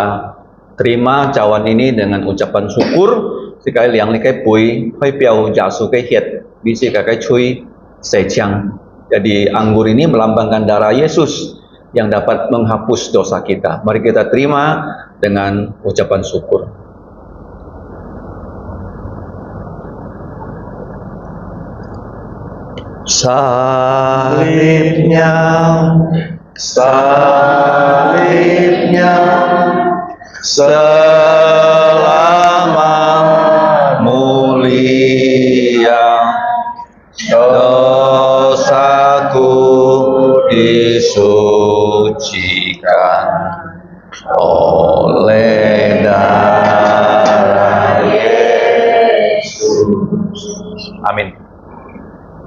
terima cawan ini dengan ucapan syukur. Sekali yang likai pui, hui piao jasu kai hiet, bisi kai cui seciang. Jadi anggur ini melambangkan darah Yesus yang dapat menghapus dosa kita. Mari kita terima dengan ucapan syukur. Salibnya, salibnya, selama mulia dosaku disucikan oleh darah Yesus. Amin.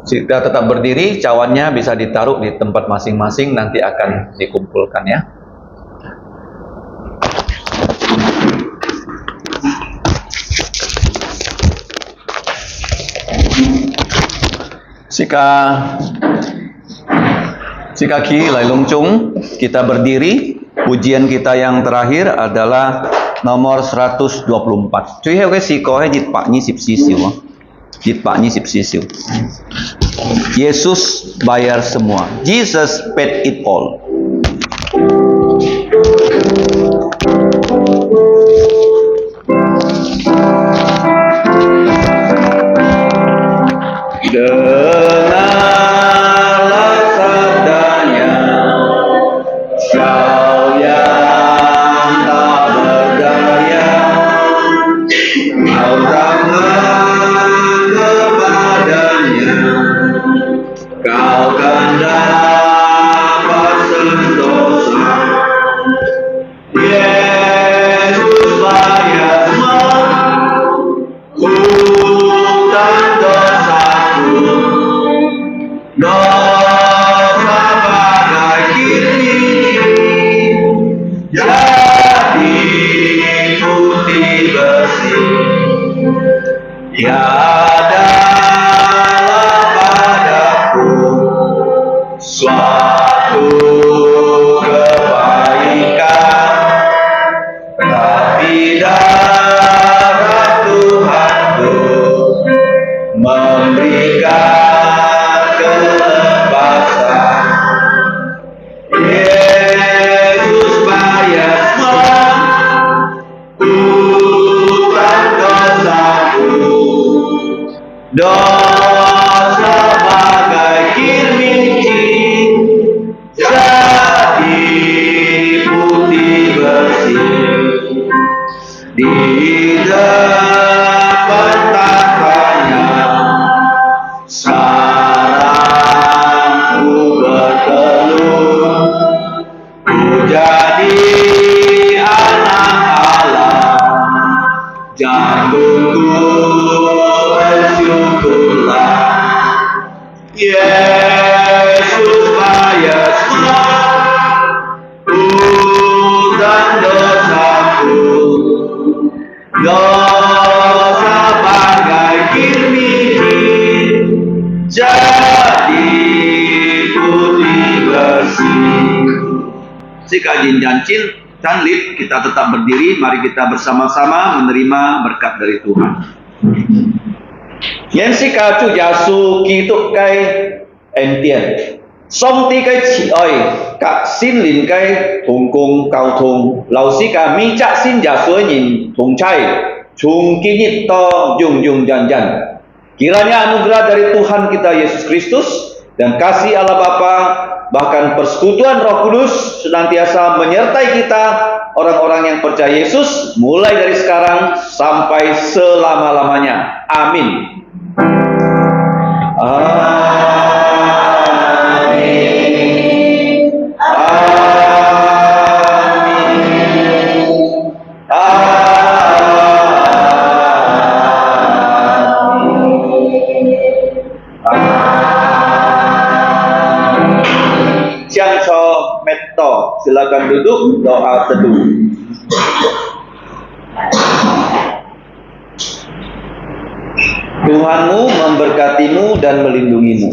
Kita tetap berdiri, cawannya bisa ditaruh di tempat masing-masing, nanti akan dikumpulkan ya. Sikaki Lailung Chung, kita berdiri. Pujian kita yang terakhir adalah nomor 124. Cuy heo si ko he jit pak ni sip sisiu. Jit pak ni sip sisiu. Yesus bayar semua. Jesus paid it all. Dengarlah sabdanya, kau yang tak berdaya, kau tangan kepadanya, kau kan dapat sentosa. Yesus bayar semua hutang dosaku, dosa bagai kirming jadi putih bersih. Tiadalah padaku suatu kebaikan, tapi darah Tuhanku memberikan kebebasan. Yesus bayar semua hutang dosaku, dosa bagai kirming jadi Jika jinjancin canlit, kita tetap berdiri. Mari kita bersama-sama menerima berkat dari Tuhan. Yang sika chu jasu kituk kai entian. Song ti kai chi oi ka sin lin kai hong kong kau thong. Lau sika mi cha sin jasu yin thong chai. Chung kinit to jung jung jan jan. Kiranya anugerah dari Tuhan kita Yesus Kristus dan kasih Allah Bapa, bahkan persekutuan Roh Kudus senantiasa menyertai kita orang-orang yang percaya Yesus mulai dari sekarang sampai selama-lamanya. Amin. Amin. Amin. Siang cho metto, silakan duduk, doa teduh. Tuhanmu memberkatimu dan melindungimu.